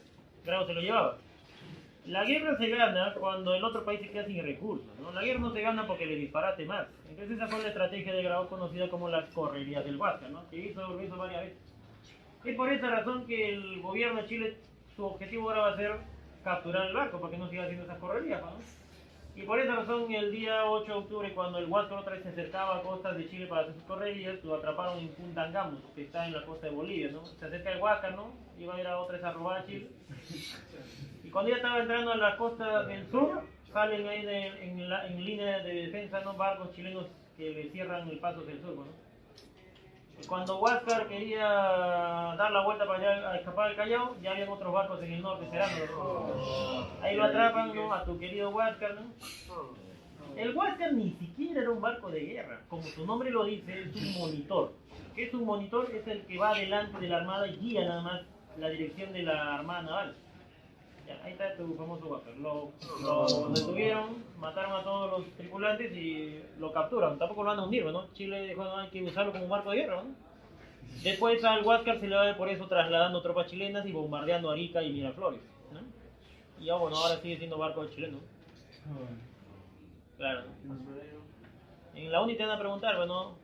Grau se lo llevaba. La guerra se gana cuando el otro país se queda sin recursos, ¿no? La guerra no se gana porque le disparate más. Entonces esa fue la estrategia de Grau conocida como las correrías del Huáscar, ¿no? Que hizo varias veces. Es por esa razón que el gobierno de Chile, su objetivo ahora va a ser capturar el barco para que no siga haciendo esas correrías, ¿no? Y por esa razón el día 8 de octubre, cuando el Huáscar otra vez se acercaba a costas de Chile para hacer sus correrías, lo atraparon en Punta Angamus, que está en la costa de Bolivia, ¿no? Se acerca el Huáscar, ¿no? Iba a ir a otra vez a robar a Chile. Y cuando ya estaba entrando a la costa del sur, salen ahí en línea de defensa, ¿no? Barcos chilenos que le cierran el paso hacia el sur, ¿no? Cuando Huáscar quería dar la vuelta para allá, a escapar del Callao, ya habían otros barcos en el norte esperándolo. Ahí lo atrapan, ¿no? A tu querido Huáscar, ¿no? El Huáscar ni siquiera era un barco de guerra. Como su nombre lo dice, es un monitor. ¿Qué es un monitor? Es el que va delante de la armada y guía nada más la dirección de la armada naval. Ya, ahí está tu famoso Huáscar. Lo detuvieron, mataron a todos los tripulantes y lo capturan. Tampoco lo van a hundir, ¿no? Chile dijo, no, hay que usarlo como un barco de guerra, ¿no? Después al Huáscar se le va por eso trasladando tropas chilenas y bombardeando Arica y Miraflores, ¿no? Y ya, bueno, ahora sigue siendo barco chileno. Claro. En la UNI te van a preguntar, bueno,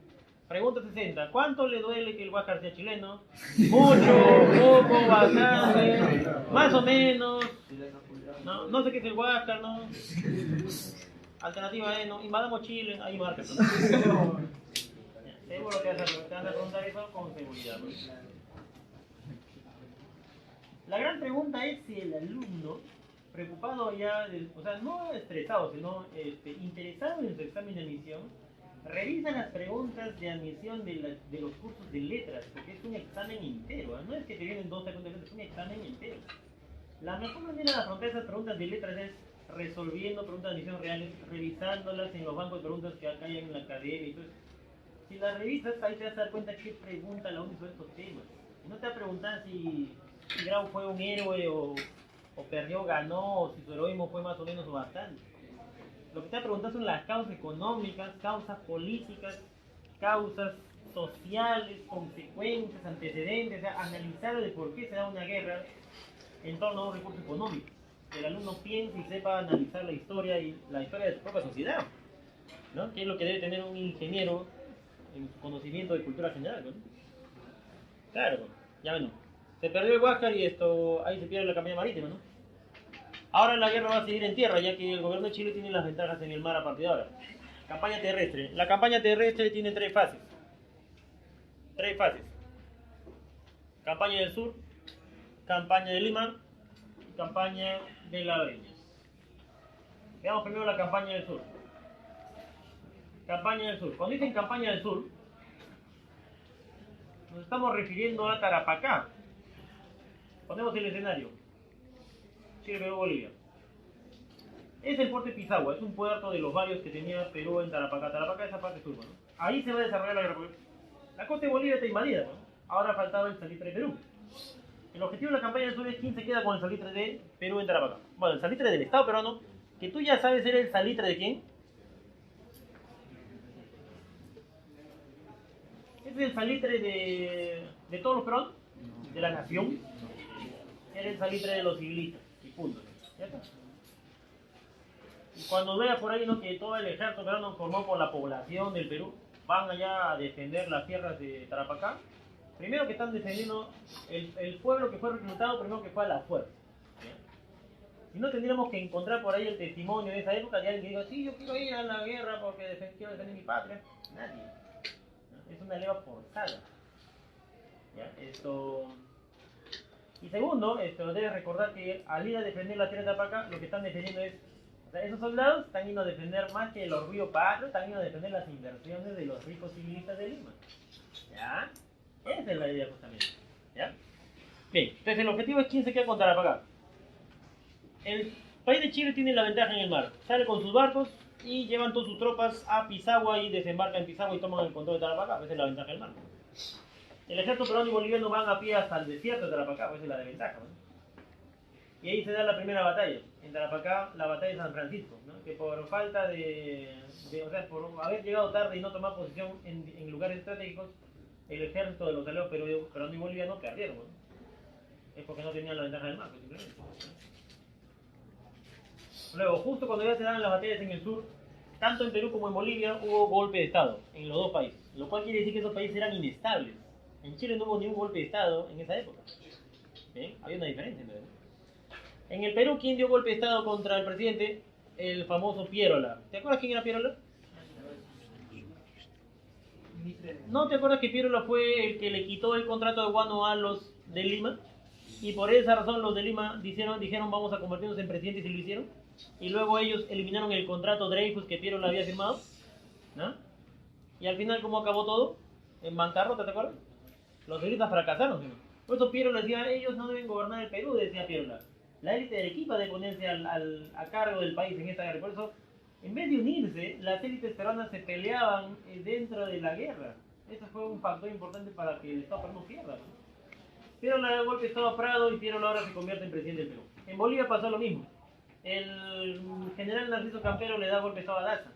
pregunta 60. ¿Cuánto le duele que el Huáscar sea chileno? Mucho, poco, bastante, más o menos. No, no sé qué es el Huáscar, ¿no? Alternativa E, ¿no? Invadamos Chile, ahí marca. Seguro que te van a preguntar eso con seguridad, ¿no? La gran pregunta es si el alumno, preocupado ya, o sea, no estresado, sino interesado en su examen de admisión, revisa las preguntas de admisión de los cursos de letras, porque es un examen entero, ¿no? No es que te vienen 2 segundos, es un examen entero. La mejor manera de afrontar esas preguntas de letras es resolviendo preguntas de admisión reales, revisándolas en los bancos de preguntas que acá hay en la academia y todo eso. Si las revisas, ahí te vas a dar cuenta qué pregunta la UNI sobre estos temas. Y no te va a preguntar si Grau fue un héroe o perdió, ganó, o si su heroísmo fue más o menos o bastante. Lo que te va a preguntar son las causas económicas, causas políticas, causas sociales, consecuencias, antecedentes, o sea, analizar de por qué se da una guerra en torno a un recurso económico. Que el alumno piense y sepa analizar la historia de su propia sociedad, ¿no? Que es lo que debe tener un ingeniero en su conocimiento de cultura general, ¿no? Claro, ya bueno. Se perdió el Huáscar y ahí se pierde la campaña marítima, ¿no? Ahora la guerra va a seguir en tierra, ya que el gobierno de Chile tiene las ventajas en el mar a partir de ahora. Campaña terrestre. La campaña terrestre tiene 3 fases. 3 fases. Campaña del sur, campaña de Lima y campaña de la Breña. Veamos primero la campaña del sur. Campaña del sur. Cuando dicen campaña del sur, nos estamos refiriendo a Tarapacá. Ponemos el escenario. Chile, Perú, Bolivia. Es el puerto de Pisagua, es un puerto de los varios que tenía Perú en Tarapacá. Tarapacá es esa parte sur, ¿no? Ahí se va a desarrollar la guerra. La costa de Bolivia está invadida, ¿no? Ahora faltaba el salitre de Perú. El objetivo de la campaña del sur es quién se queda con el salitre de Perú en Tarapacá. Bueno, el salitre del Estado peruano, que tú ya sabes era el salitre de quién. Es el salitre de todos los peruanos, de la nación. Era el salitre de los civilistas. Y punto. ¿Ya está? Y cuando veas por ahí, ¿no?, que todo el ejército peruano formó por la población del Perú, van allá a defender las tierras de Tarapacá. Primero que están defendiendo el pueblo que fue reclutado, primero que fue a la fuerza. Si no, tendríamos que encontrar por ahí el testimonio de esa época de alguien que diga, sí, yo quiero ir a la guerra porque quiero defender mi patria. Nadie. Es una leva forzada. ¿Ya? Y segundo, debes recordar que al ir a defender la tierra de Tarapacá, lo que están defendiendo es, o sea, esos soldados están yendo a defender más que el orgullo patrio, están yendo a defender las inversiones de los ricos civilistas de Lima. ¿Ya? Esa es la idea justamente. ¿Ya? Bien, entonces el objetivo es quién se queda con Tarapacá. El país de Chile tiene la ventaja en el mar. Sale con sus barcos y llevan todas sus tropas a Pisagua y desembarcan en Pisagua y toman el control de Tarapacá. Esa es la ventaja del mar. El ejército peruano y boliviano van a pie hasta el desierto de Tarapacá, esa es la desventaja, ¿no? Y ahí se da la primera batalla. En Tarapacá, la batalla de San Francisco, ¿no? Que por falta o sea, por haber llegado tarde y no tomar posición en lugares estratégicos, el ejército de los aliados peruano y boliviano perdieron, ¿no? Es porque no tenían la ventaja del mar, simplemente. Luego, justo cuando ya se daban las batallas en el sur, tanto en Perú como en Bolivia hubo golpe de estado en los dos países, lo cual quiere decir que esos países eran inestables. En Chile no hubo ningún golpe de estado en esa época. ¿Bien? Había una diferencia, entonces. En el Perú, ¿quién dio golpe de estado contra el presidente? El famoso Pierola. ¿Te acuerdas quién era Pierola? ¿No te acuerdas que Pierola fue el que le quitó el contrato de guano a los de Lima? Y por esa razón los de Lima dijeron vamos a convertirnos en presidentes y lo hicieron. Y luego ellos eliminaron el contrato Dreyfus que Pierola había firmado. ¿No? Y al final, ¿cómo acabó todo? En bancarrota, ¿te acuerdas? Los periodistas fracasaron, ¿no? Por eso Pierola decía, ellos no deben gobernar el Perú, decía Pierola. La élite de Arequipa debe ponerse a cargo del país en esta guerra. Por eso, en vez de unirse, las élites peruanas se peleaban dentro de la guerra. Eso fue un factor importante para que el Estado peruano pierda, ¿no? Pierola da golpe de Estado a Prado y Pierola ahora se convierte en presidente del Perú. En Bolivia pasó lo mismo. El general Narciso Campero le da golpe de Estado a Daza.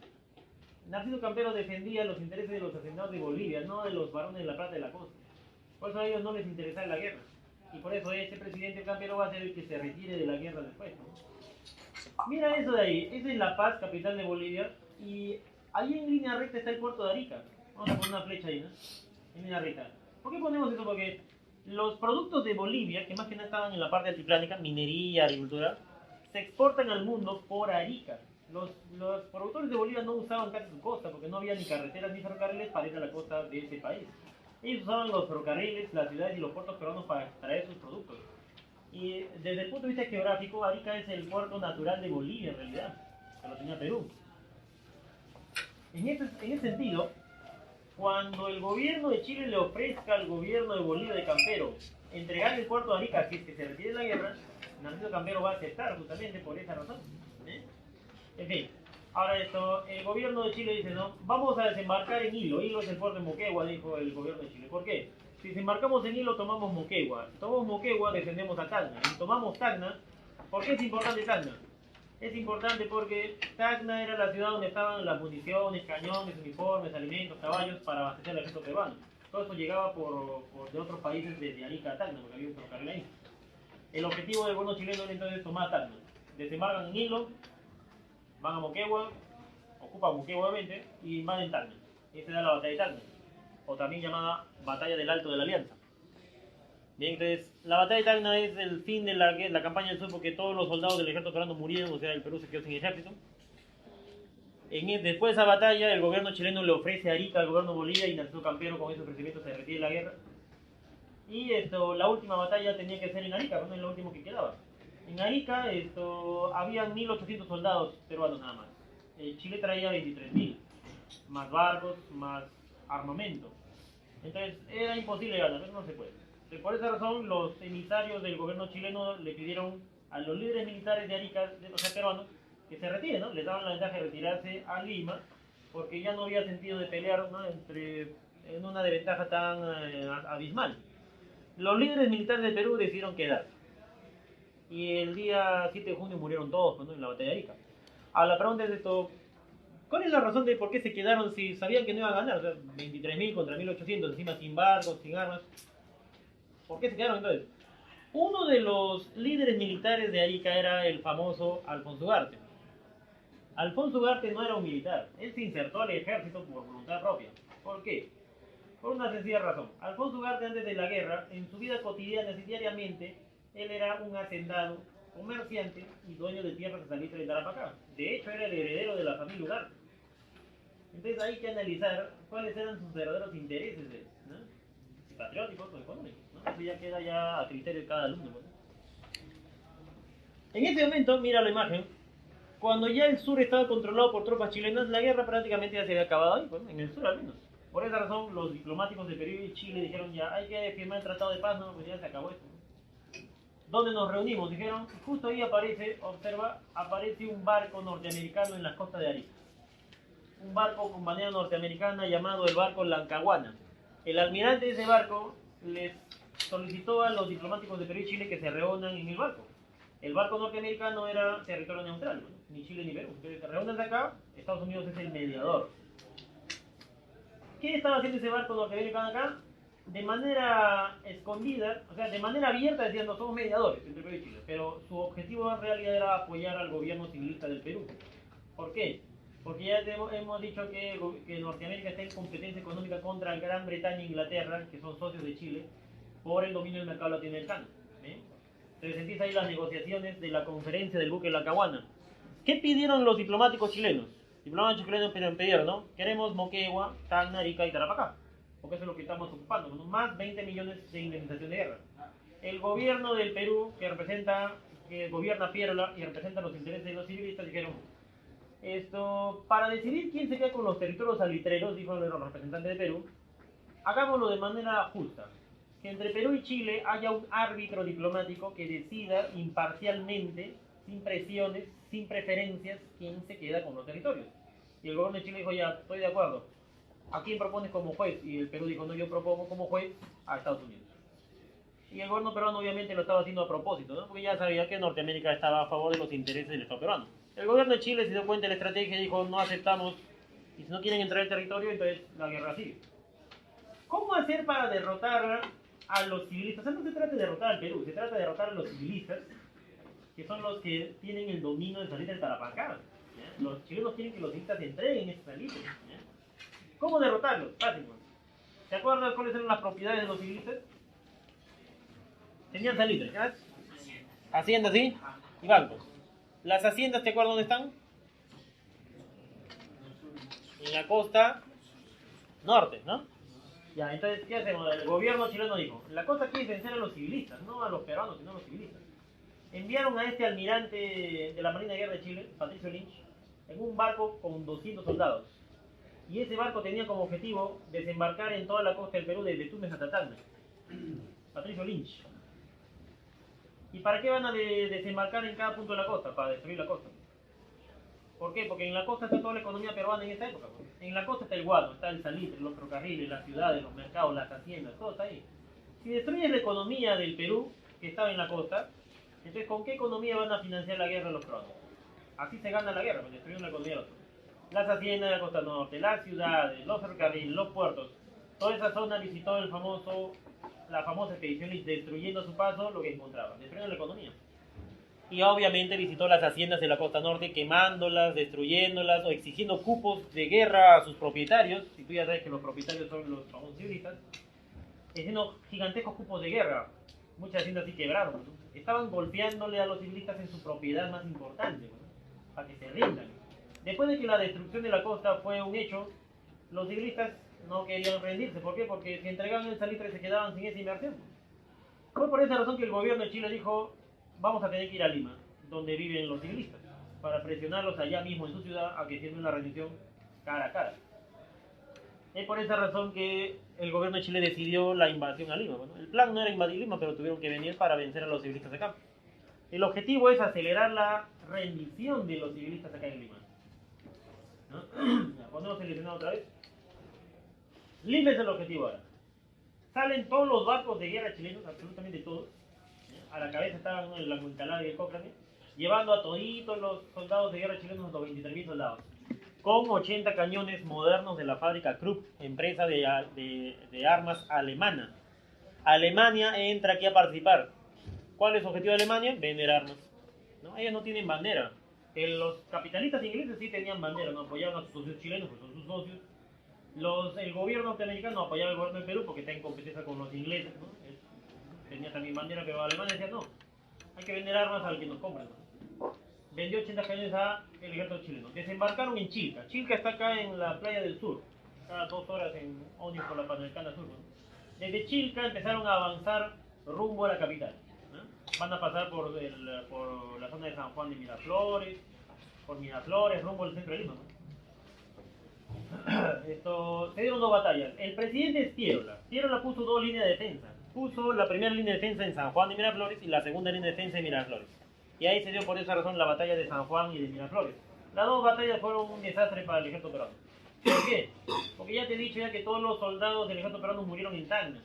Narciso Campero defendía los intereses de los hacendados de Bolivia, no de los varones de la plata de la costa. Por eso a ellos no les interesaba la guerra. Y por eso este presidente Campero va a ser el que se retire de la guerra después, ¿no? Mira eso de ahí. Esa es La Paz, capital de Bolivia. Y ahí en línea recta está el puerto de Arica. Vamos a poner una flecha ahí, ¿no? En línea recta. ¿Por qué ponemos eso? Porque los productos de Bolivia, que más que nada estaban en la parte altiplánica, minería, agricultura, se exportan al mundo por Arica. Los productores de Bolivia no usaban casi su costa porque no había ni carreteras ni ferrocarriles para ir a la costa de ese país. Ellos usaban los ferrocarriles, las ciudades y los puertos peruanos para extraer sus productos. Y desde el punto de vista geográfico, Arica es el puerto natural de Bolivia en realidad, que lo tenía Perú. En ese sentido, cuando el gobierno de Chile le ofrezca al gobierno de Bolivia de Campero entregar el puerto de Arica, si es que se retire de la guerra, Narciso Campero va a aceptar justamente por esa razón. En fin, ahora el gobierno de Chile dice, no, vamos a desembarcar en Hilo. Hilo es el puerto de Moquegua, dijo el gobierno de Chile. ¿Por qué? Si desembarcamos en Hilo, tomamos Moquegua. Tomamos Moquegua, defendemos a Tacna. Y tomamos Tacna. ¿Por qué es importante Tacna? Es importante porque Tacna era la ciudad donde estaban las municiones, cañones, uniformes, alimentos, caballos para abastecer al ejército peruano. Todo eso llegaba de otros países desde Arica a Tacna, porque había un ferrocarril ahí. El objetivo del gobierno chileno era entonces tomar Tacna. Desembarcan en Hilo, van a Moquegua, ocupan Moquegua obviamente, y invaden Tacna. Esa era la batalla de Tacna, o también llamada Batalla del Alto de la Alianza. Bien, entonces, la batalla de Tacna es el fin de la campaña del sur porque todos los soldados del ejército peruano murieron, o sea, el Perú se quedó sin ejército. Después de esa batalla, el gobierno chileno le ofrece a Arica al gobierno de Bolivia y Narciso Campero con ese ofrecimiento se retira de la guerra. Y la última batalla tenía que ser en Arica, no es lo último que quedaba. En Arica habían 1.800 soldados peruanos nada más. Chile traía 23.000, más barcos, más armamento. Entonces era imposible ganar, eso no se puede. Por esa razón los emisarios del gobierno chileno le pidieron a los líderes militares de Arica, o sea peruanos, que se retiren, ¿no? Les daban la ventaja de retirarse a Lima, porque ya no había sentido de pelear, ¿no? En una desventaja tan abismal. Los líderes militares de Perú decidieron quedarse. Y el día 7 de junio murieron todos, ¿no? En la batalla de Arica. A la pregunta es esto, ¿cuál es la razón de por qué se quedaron si sabían que no iban a ganar? O sea, 23.000 contra 1.800, encima sin barcos, sin armas. ¿Por qué se quedaron entonces? Uno de los líderes militares de Arica era el famoso Alfonso Ugarte. Alfonso Ugarte no era un militar, él se insertó al ejército por voluntad propia. ¿Por qué? Por una sencilla razón. Alfonso Ugarte antes de la guerra, en su vida cotidiana y diariamente, él era un hacendado, comerciante y dueño de tierras de Salitre de Tarapacá. De hecho, era el heredero de la familia Ugarte. Entonces Entonces hay que analizar cuáles eran sus verdaderos intereses, ¿no? Patrióticos o económicos, ¿no? Eso ya queda ya a criterio de cada alumno, ¿no? En este momento, mira la imagen, cuando ya el sur estaba controlado por tropas chilenas, la guerra prácticamente ya se había acabado ahí, pues, en el sur al menos. Por esa razón, los diplomáticos de Perú y Chile dijeron ya, hay que firmar el tratado de paz, no, pues ya se acabó esto. ¿Dónde nos reunimos? Dijeron, justo ahí aparece, observa, aparece un barco norteamericano en las costas de Arica. Un barco con bandera norteamericana llamado el barco Lancahuana. El almirante de ese barco les solicitó a los diplomáticos de Perú y Chile que se reúnan en el barco. El barco norteamericano era territorio neutral, ¿no? Ni Chile ni Perú. Entonces se reúnen de acá, Estados Unidos es el mediador. ¿Qué estaba haciendo ese barco norteamericano acá? De manera escondida, o sea, de manera abierta diciendo somos mediadores entre Perú y Chile, pero su objetivo en realidad era apoyar al gobierno civilista del Perú. ¿Por qué? Porque ya hemos dicho que Norteamérica está en competencia económica contra Gran Bretaña e Inglaterra, que son socios de Chile, por el dominio del mercado latinoamericano. Entonces empieza ahí las negociaciones de la conferencia del buque Lancahuana. ¿Qué pidieron los diplomáticos chilenos? Diplomáticos chilenos pidieron, ¿no? Queremos Moquegua, Tacna, Arica y Tarapacá, porque eso es lo que estamos ocupando, ¿no? Más 20 millones de indemnización de guerra. El gobierno del Perú, que gobierna Piérola y representa los intereses de los civilistas, dijeron, para decidir quién se queda con los territorios salitreros, dijo el representante de Perú, hagámoslo de manera justa. Que entre Perú y Chile haya un árbitro diplomático que decida imparcialmente, sin presiones, sin preferencias, quién se queda con los territorios. Y el gobierno de Chile dijo, ya, estoy de acuerdo. ¿A quién propones como juez? Y el Perú dijo, no, yo propongo como juez a Estados Unidos. Y el gobierno peruano obviamente lo estaba haciendo a propósito, ¿no? Porque ya sabía que Norteamérica estaba a favor de los intereses del Estado peruano. El gobierno de Chile se dio cuenta de la estrategia y dijo, no aceptamos, y si no quieren entrar al territorio, entonces la guerra sigue. ¿Cómo hacer para derrotar a los civilistas? O sea, no se trata de derrotar al Perú, se trata de derrotar a los civilistas, que son los que tienen el dominio de salir del Tarapacá. ¿Ya? Los chilenos quieren que los civilistas entreguen ese salitre. ¿Cómo derrotarlos? Fácil. ¿Se acuerdan cuáles eran las propiedades de los civilistas? Tenían salitre, ¿verdad? Haciendas, ¿sí? Y bancos. Las haciendas, ¿te acuerdas dónde están? En la costa norte, ¿no? Ya, entonces, ¿qué hacemos? El gobierno chileno dijo, la cosa quiere vencer a los civilistas, no a los peruanos, sino a los civilistas. Enviaron a este almirante de la Marina de Guerra de Chile, Patricio Lynch, en un barco con 200 soldados. Y ese barco tenía como objetivo desembarcar en toda la costa del Perú desde Tumbes hasta Tacna. Patricio Lynch. ¿Y para qué van a desembarcar en cada punto de la costa? Para destruir la costa. ¿Por qué? Porque en la costa está toda la economía peruana en esta época. En la costa está el guano, está el salitre, los ferrocarriles, las ciudades, los mercados, las haciendas, todo está ahí. Si destruyes la economía del Perú, que estaba en la costa, entonces ¿con qué economía van a financiar la guerra los peruanos? Así se gana la guerra, pues destruyendo la economía de los peruanos. Las haciendas de la costa norte, las ciudades, los ferrocarriles, los puertos, toda esa zona visitó la famosa expedición y destruyendo a su paso lo que encontraba, destruyendo la economía. Y obviamente visitó las haciendas de la costa norte, quemándolas, destruyéndolas o exigiendo cupos de guerra a sus propietarios. Si tú ya sabes que los propietarios son los famosos civilistas, exigiendo gigantescos cupos de guerra. Muchas haciendas sí quebraron, ¿no? Estaban golpeándole a los civilistas en su propiedad más importante, ¿no? Para que se rindan. Después de que la destrucción de la costa fue un hecho, los civilistas no querían rendirse. ¿Por qué? Porque si entregaban el salitre se quedaban sin esa inversión. Fue por esa razón que el gobierno de Chile dijo, vamos a tener que ir a Lima, donde viven los civilistas, para presionarlos allá mismo en su ciudad a que firmen una rendición cara a cara. Es por esa razón que el gobierno de Chile decidió la invasión a Lima. Bueno, el plan no era invadir Lima, pero tuvieron que venir para vencer a los civilistas acá. El objetivo es acelerar la rendición de los civilistas acá en Lima. ¿No? Ponemos seleccionado otra vez. Lima es el objetivo ahora. Salen todos los barcos de guerra chilenos, absolutamente todos. A la cabeza estaban el Aguintalá y el Cochrane, llevando a toditos los soldados de guerra chilenos, los 23.000 soldados, con 80 cañones modernos de la fábrica Krupp, empresa de armas alemana. Alemania entra aquí a participar. ¿Cuál es el objetivo de Alemania? Vender armas. ¿No? Ellos no tienen bandera. Los capitalistas ingleses sí tenían bandera, no apoyaban a sus socios chilenos, pues son sus socios. El gobierno norteamericano apoyaba al gobierno de Perú porque está en competencia con los ingleses, ¿no? Tenía también bandera, pero Alemania decía no, hay que vender armas al que nos compre, ¿no? vendió 80 cañones al ejército chileno. Desembarcaron en Chilca. Chilca está acá en la playa del sur, cada 2 horas en ómnibus por la Panamericana Sur, ¿no? Desde Chilca empezaron a avanzar rumbo a la capital, ¿no? Van a pasar por la zona de San Juan de Miraflores, por Miraflores, rumbo al centro de Lima, ¿no? Se dieron 2 batallas. El presidente es Pierola. Pierola puso 2 líneas de defensa. Puso la primera línea de defensa en San Juan de Miraflores y la segunda línea de defensa en Miraflores. Y ahí se dio por esa razón la batalla de San Juan y de Miraflores. Las 2 batallas fueron un desastre para el ejército peruano. ¿Por qué? Porque ya te he dicho ya que todos los soldados del ejército peruano murieron en Tacna.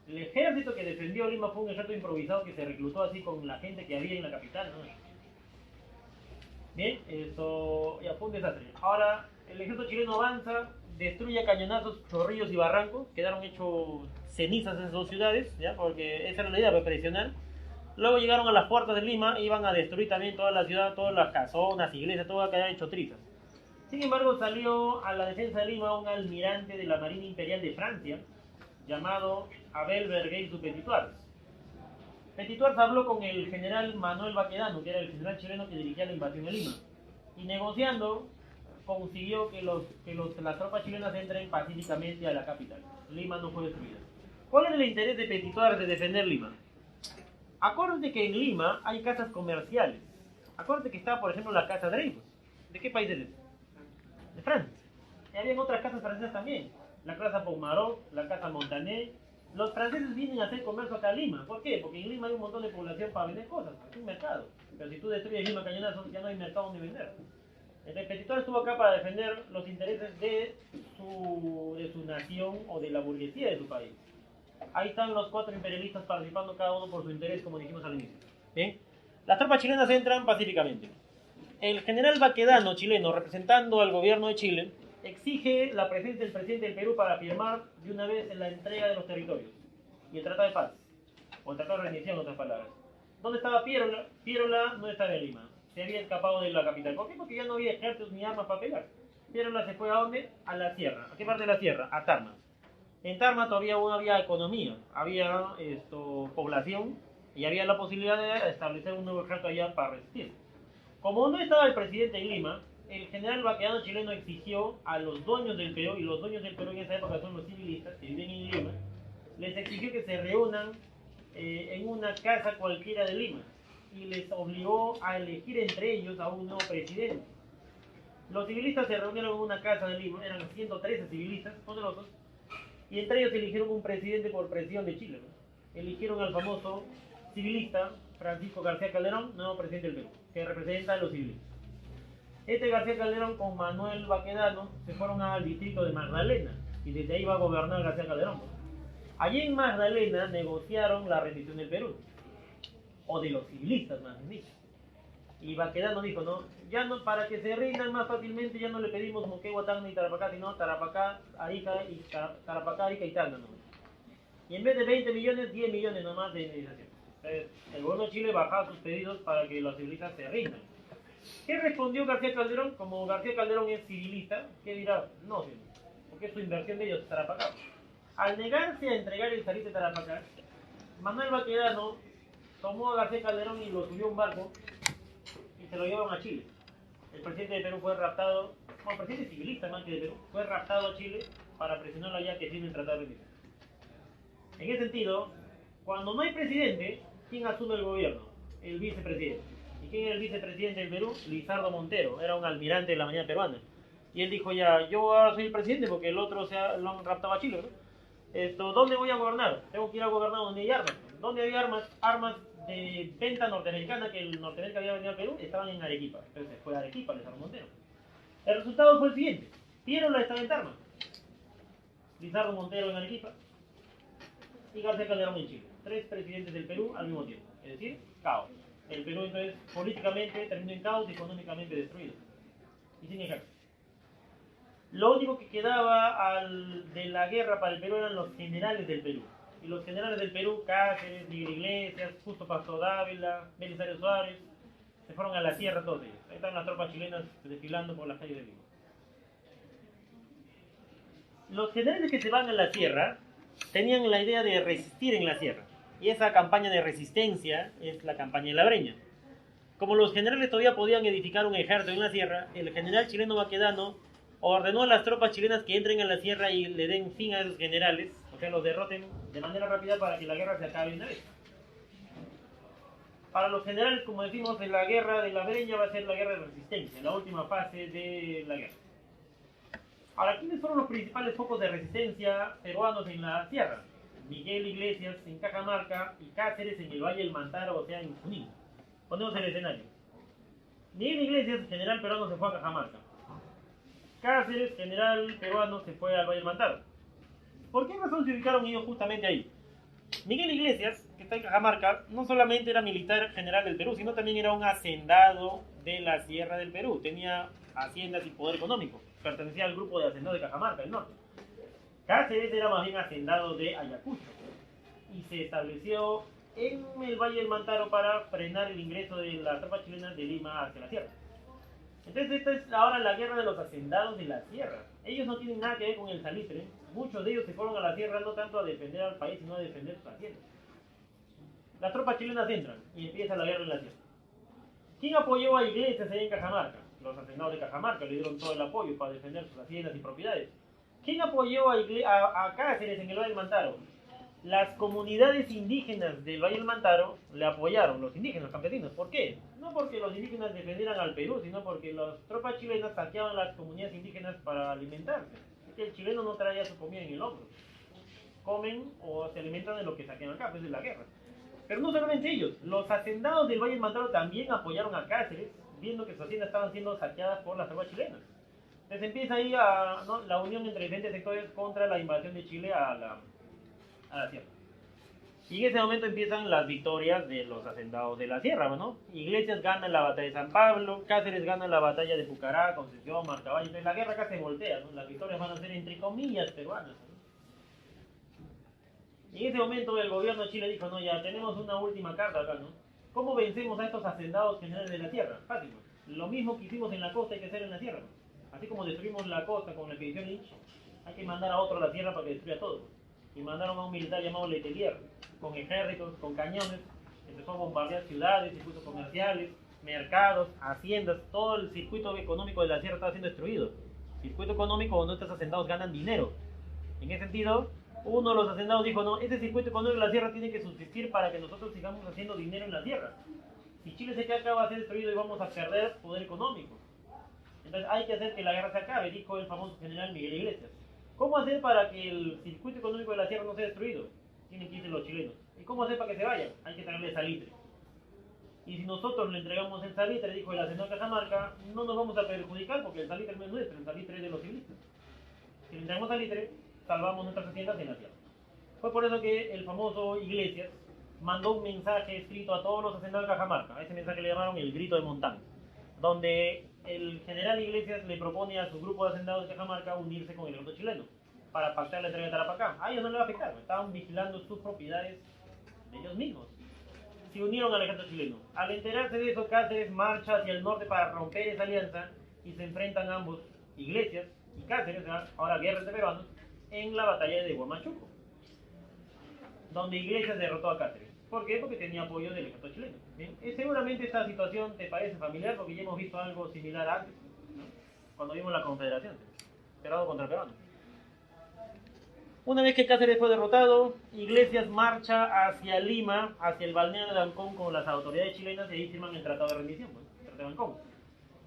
El ejército que defendió Lima fue un ejército improvisado que se reclutó así con la gente que había en la capital, ¿no? Bien, esto ya fue un desastre. Ahora el ejército chileno avanza, destruye a cañonazos Chorrillos y Barranco, quedaron hechos cenizas en esas 2 ciudades, ¿ya? Porque esa era la idea, para presionar. Luego llegaron a las puertas de Lima, iban a destruir también toda la ciudad, todas las casonas, iglesias, todo quedaba hecho trizas. Sin embargo, salió a la defensa de Lima un almirante de la Marina Imperial de Francia, llamado Abel Vergueil du Petitoires. Petitoires habló con el general Manuel Baquedano, que era el general chileno que dirigía la invasión de Lima, y negociando consiguió que las tropas chilenas entren pacíficamente a la capital. Lima no fue destruida. ¿Cuál es el interés de Petitoires de defender Lima? Acuérdate que en Lima hay casas comerciales. Acuérdate que está, por ejemplo, la Casa Dreyfus. ¿De qué país es eso? De Francia. Y había otras casas francesas también. La Casa Pomarot, la Casa Montané. Los franceses vienen a hacer comercio acá a Lima. ¿Por qué? Porque en Lima hay un montón de población para vender cosas. Es un mercado. Pero si tú destruyes Lima cañonazos, ya no hay mercado donde vender. El Petitoires estuvo acá para defender los intereses de su nación o de la burguesía de su país. Ahí están los 4 imperialistas participando cada uno por su interés, como dijimos al inicio. ¿Bien? Las tropas chilenas entran pacíficamente. El general Baquedano, chileno, representando al gobierno de Chile, exige la presencia del presidente del Perú para firmar de una vez en la entrega de los territorios y el tratado de paz, o el tratado de rendición, en otras palabras. ¿Dónde estaba Pierola? Pierola no estaba en Lima, se había escapado de la capital. ¿Por qué? Porque ya no había ejércitos ni armas para pelear. Pierola se fue ¿a dónde? A la sierra. ¿A qué parte de la sierra? A Tarma. En Tarma todavía no había economía, había población y había la posibilidad de establecer un nuevo ejército allá para resistir. Como no estaba el presidente en Lima, el general Baquedano chileno exigió a los dueños del Perú, y los dueños del Perú en esa época son los civilistas que viven en Lima, les exigió que se reúnan en una casa cualquiera de Lima y les obligó a elegir entre ellos a un nuevo presidente. Los civilistas se reunieron en una casa de Lima, eran 113 civilistas poderosos, y entre ellos eligieron un presidente por presión de Chile, ¿no? Eligieron al famoso civilista Francisco García Calderón, nuevo presidente del Perú, que representa a los civilistas. Este García Calderón con Manuel Baquedano se fueron al distrito de Magdalena, y desde ahí va a gobernar García Calderón, ¿no? Allí en Magdalena negociaron la rendición del Perú, o de los civilistas más bien dicho. Y Baquedano dijo, no, ya no, para que se rindan más fácilmente ya no le pedimos Moquegua, Tacna y Tarapacá, sino Tarapacá, Arica y Tacna, ¿no? Y en vez de 20 millones, 10 millones nomás de indemnización. Entonces, el gobierno de Chile bajaba sus pedidos para que los civilistas se rindan. ¿Qué respondió García Calderón? Como García Calderón es civilista, ¿qué dirá? No, porque es su inversión de ellos, Tarapacá. Al negarse a entregar el salitre de Tarapacá, Manuel Baquedano tomó a García Calderón y lo subió a un barco y se lo llevaron a Chile. El presidente de Perú fue raptado, bueno, el presidente civilista más que de Perú, fue raptado a Chile para presionarlo allá que firme el tratado de rendición. En ese sentido, cuando no hay presidente, ¿quién asume el gobierno? El vicepresidente. ¿Y quién era el vicepresidente del Perú? Lizardo Montero, era un almirante de la Marina peruana. Y él dijo ya, yo soy el presidente porque el otro lo han raptado a Chile, ¿no? ¿Dónde voy a gobernar? Tengo que ir a gobernar donde hay armas. ¿Dónde hay armas? Armas de venta norteamericana que el Norteamérica había venido a Perú, estaban en Arequipa. Entonces fue a Arequipa, Lizardo Montero. El resultado fue el siguiente. Pierola estaba en Tarma, Lizardo Montero en Arequipa y García Calderón en Chile. 3 presidentes del Perú al mismo tiempo. Es decir, caos. El Perú entonces políticamente terminó en caos y económicamente destruido. Y sin ejército. Lo único que quedaba de la guerra para el Perú eran los generales del Perú. Y los generales del Perú, Cáceres, Miguel Iglesias, Justo Pastor Dávila, Belisario Suárez, se fueron a la sierra todos ellos. Ahí están las tropas chilenas desfilando por las calles de Lima. Los generales que se van a la sierra tenían la idea de resistir en la sierra. Y esa campaña de resistencia es la campaña de La Breña. Como los generales todavía podían edificar un ejército en la sierra, el general chileno Baquedano ordenó a las tropas chilenas que entren a la sierra y le den fin a esos generales, o sea, los derroten de manera rápida para que la guerra se acabe una vez. Para los generales, como decimos, en la guerra de la Breña va a ser la guerra de resistencia, la última fase de la guerra. Ahora, ¿quiénes fueron los principales focos de resistencia peruanos en la sierra? Miguel Iglesias en Cajamarca y Cáceres en el Valle del Mantaro, o sea, en Junín. Ponemos el escenario. Miguel Iglesias, general peruano, se fue a Cajamarca. Cáceres, general peruano, se fue al Valle del Mantaro. ¿Por qué razón se ubicaron ellos justamente ahí? Miguel Iglesias, que está en Cajamarca, no solamente era militar general del Perú, sino también era un hacendado de la Sierra del Perú. Tenía haciendas y poder económico. Pertenecía al grupo de hacendados de Cajamarca, del norte. Cáceres era más bien hacendado de Ayacucho y se estableció en el Valle del Mantaro para frenar el ingreso de las tropas chilenas de Lima hacia la sierra. Entonces esta es ahora la guerra de los hacendados de la sierra. Ellos no tienen nada que ver con el salitre. Muchos de ellos se fueron a la sierra no tanto a defender al país, sino a defender sus haciendas. Las tropas chilenas entran y empieza la guerra en la sierra. ¿Quién apoyó a Iglesias ahí en Cajamarca? Los hacendados de Cajamarca le dieron todo el apoyo para defender sus haciendas y propiedades. ¿Quién apoyó a Cáceres en el Valle del Mantaro? Las comunidades indígenas del Valle del Mantaro le apoyaron, los indígenas, los campesinos. ¿Por qué? No porque los indígenas defendieran al Perú, sino porque las tropas chilenas saqueaban las comunidades indígenas para alimentarse. Es que el chileno no traía su comida en el hombro. Comen o se alimentan de lo que saquean acá, pues es la guerra. Pero no solamente ellos, los hacendados del Valle del Mantaro también apoyaron a Cáceres, viendo que sus haciendas estaban siendo saqueadas por las tropas chilenas. Entonces empieza ahí la unión entre diferentes sectores contra la invasión de Chile a la sierra. Y en ese momento empiezan las victorias de los hacendados de la sierra, ¿no? Iglesias gana la batalla de San Pablo, Cáceres gana la batalla de Pucará, Concepción, Marcaballo. Entonces la guerra acá se voltea, ¿no? Las victorias van a ser entre comillas peruanas, ¿no? Y en ese momento el gobierno de Chile dijo, no, ya tenemos una última carta acá, ¿no? ¿Cómo vencemos a estos hacendados generales de la tierra? Fácil, ¿no? Lo mismo que hicimos en la costa hay que hacer en la sierra, ¿no? Así como destruimos la costa con la expedición Lynch, hay que mandar a otro a la tierra para que destruya todo. Y mandaron a un militar llamado Letelier, con ejércitos, con cañones, empezó a bombardear ciudades, circuitos comerciales, mercados, haciendas, todo el circuito económico de la sierra estaba siendo destruido. Circuito económico donde estos hacendados ganan dinero. En ese sentido, uno de los hacendados dijo, no, ese circuito económico de la sierra tiene que subsistir para que nosotros sigamos haciendo dinero en la sierra. Si Chile se queda acá va a ser destruido y vamos a perder poder económico. Entonces hay que hacer que la guerra se acabe, dijo el famoso general Miguel Iglesias. ¿Cómo hacer para que el circuito económico de la sierra no sea destruido? Tienen que irse los chilenos. ¿Y cómo hacer para que se vayan? Hay que traerle salitre. Y si nosotros le entregamos el salitre, dijo el hacendado de Cajamarca, no nos vamos a perjudicar porque el salitre no es nuestro, el salitre es de los civilistas. Si le entregamos salitre, salvamos nuestras haciendas en la tierra. Fue por eso que el famoso Iglesias mandó un mensaje escrito a todos los hacendados de Cajamarca. A ese mensaje le llamaron el Grito de Montán, donde el general Iglesias le propone a su grupo de hacendados de Cajamarca unirse con el ejército chileno para pactar la entrega de Tarapacá. A ellos no les va a afectar, estaban vigilando sus propiedades de ellos mismos. Se unieron al ejército chileno. Al enterarse de eso, Cáceres marcha hacia el norte para romper esa alianza y se enfrentan ambos, Iglesias y Cáceres, ahora guerras de peruanos, en la batalla de Huamachuco, donde Iglesias derrotó a Cáceres. ¿Por qué? Porque tenía apoyo del ejército chileno. ¿Bien? Seguramente esta situación te parece familiar porque ya hemos visto algo similar antes, ¿no? Cuando vimos la Confederación, peruano contra peruano. Una vez que Cáceres fue derrotado, Iglesias marcha hacia Lima, hacia el balneario de Ancón con las autoridades chilenas y ahí firman el Tratado de Rendición, ¿no? El Tratado de Ancón.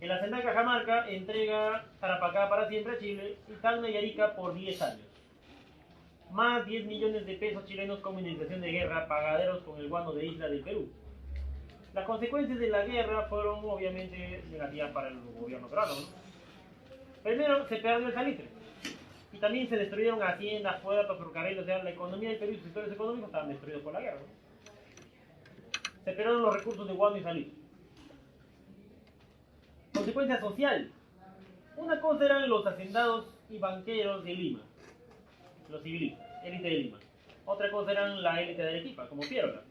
El hacendado de Cajamarca entrega Tarapacá para siempre a Chile y Tacna y Arica por 10 años. Más 10 millones de pesos chilenos como indemnización de guerra, pagaderos con el guano de Isla del Perú. Las consecuencias de la guerra fueron obviamente negativas para el gobierno peruano, ¿no? Primero, se perdió el salitre. Y también se destruyeron haciendas, puertos, ferrocarriles, o sea, la economía del Perú y sus sectores económicos estaban destruidos por la guerra, ¿no? Se perdieron los recursos de guano y salitre. Consecuencia social. Una cosa eran los hacendados y banqueros de Lima, los civilistas, élite de Lima. Otra cosa eran la élite de Arequipa, como Piérola.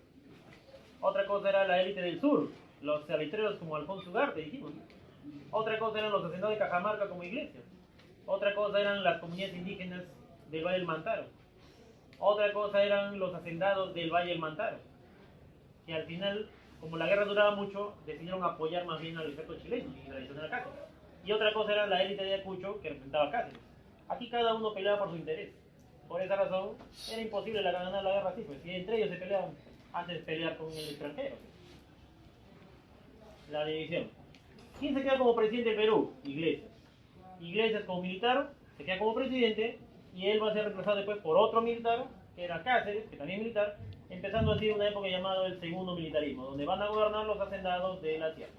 Otra cosa era la élite del sur, los salitreros como Alfonso Ugarte, dijimos. Otra cosa eran los hacendados de Cajamarca como Iglesias. Otra cosa eran las comunidades indígenas del Valle del Mantaro. Otra cosa eran los hacendados del Valle del Mantaro, que al final como la guerra duraba mucho, decidieron apoyar más bien al ejército chileno y traicionar a Cáceres. Y otra cosa era la élite de Ayacucho que representaba a Cáceres. Aquí cada uno peleaba por su interés. Por esa razón, era imposible ganar la guerra así, pues si entre ellos se peleaban antes de pelear con el extranjero. La división. ¿Quién se queda como presidente del Perú? Iglesias. Iglesias como militar se queda como presidente y él va a ser reemplazado después por otro militar, que era Cáceres, que también es militar, empezando así una época llamada el segundo militarismo, donde van a gobernar los hacendados de la tierra.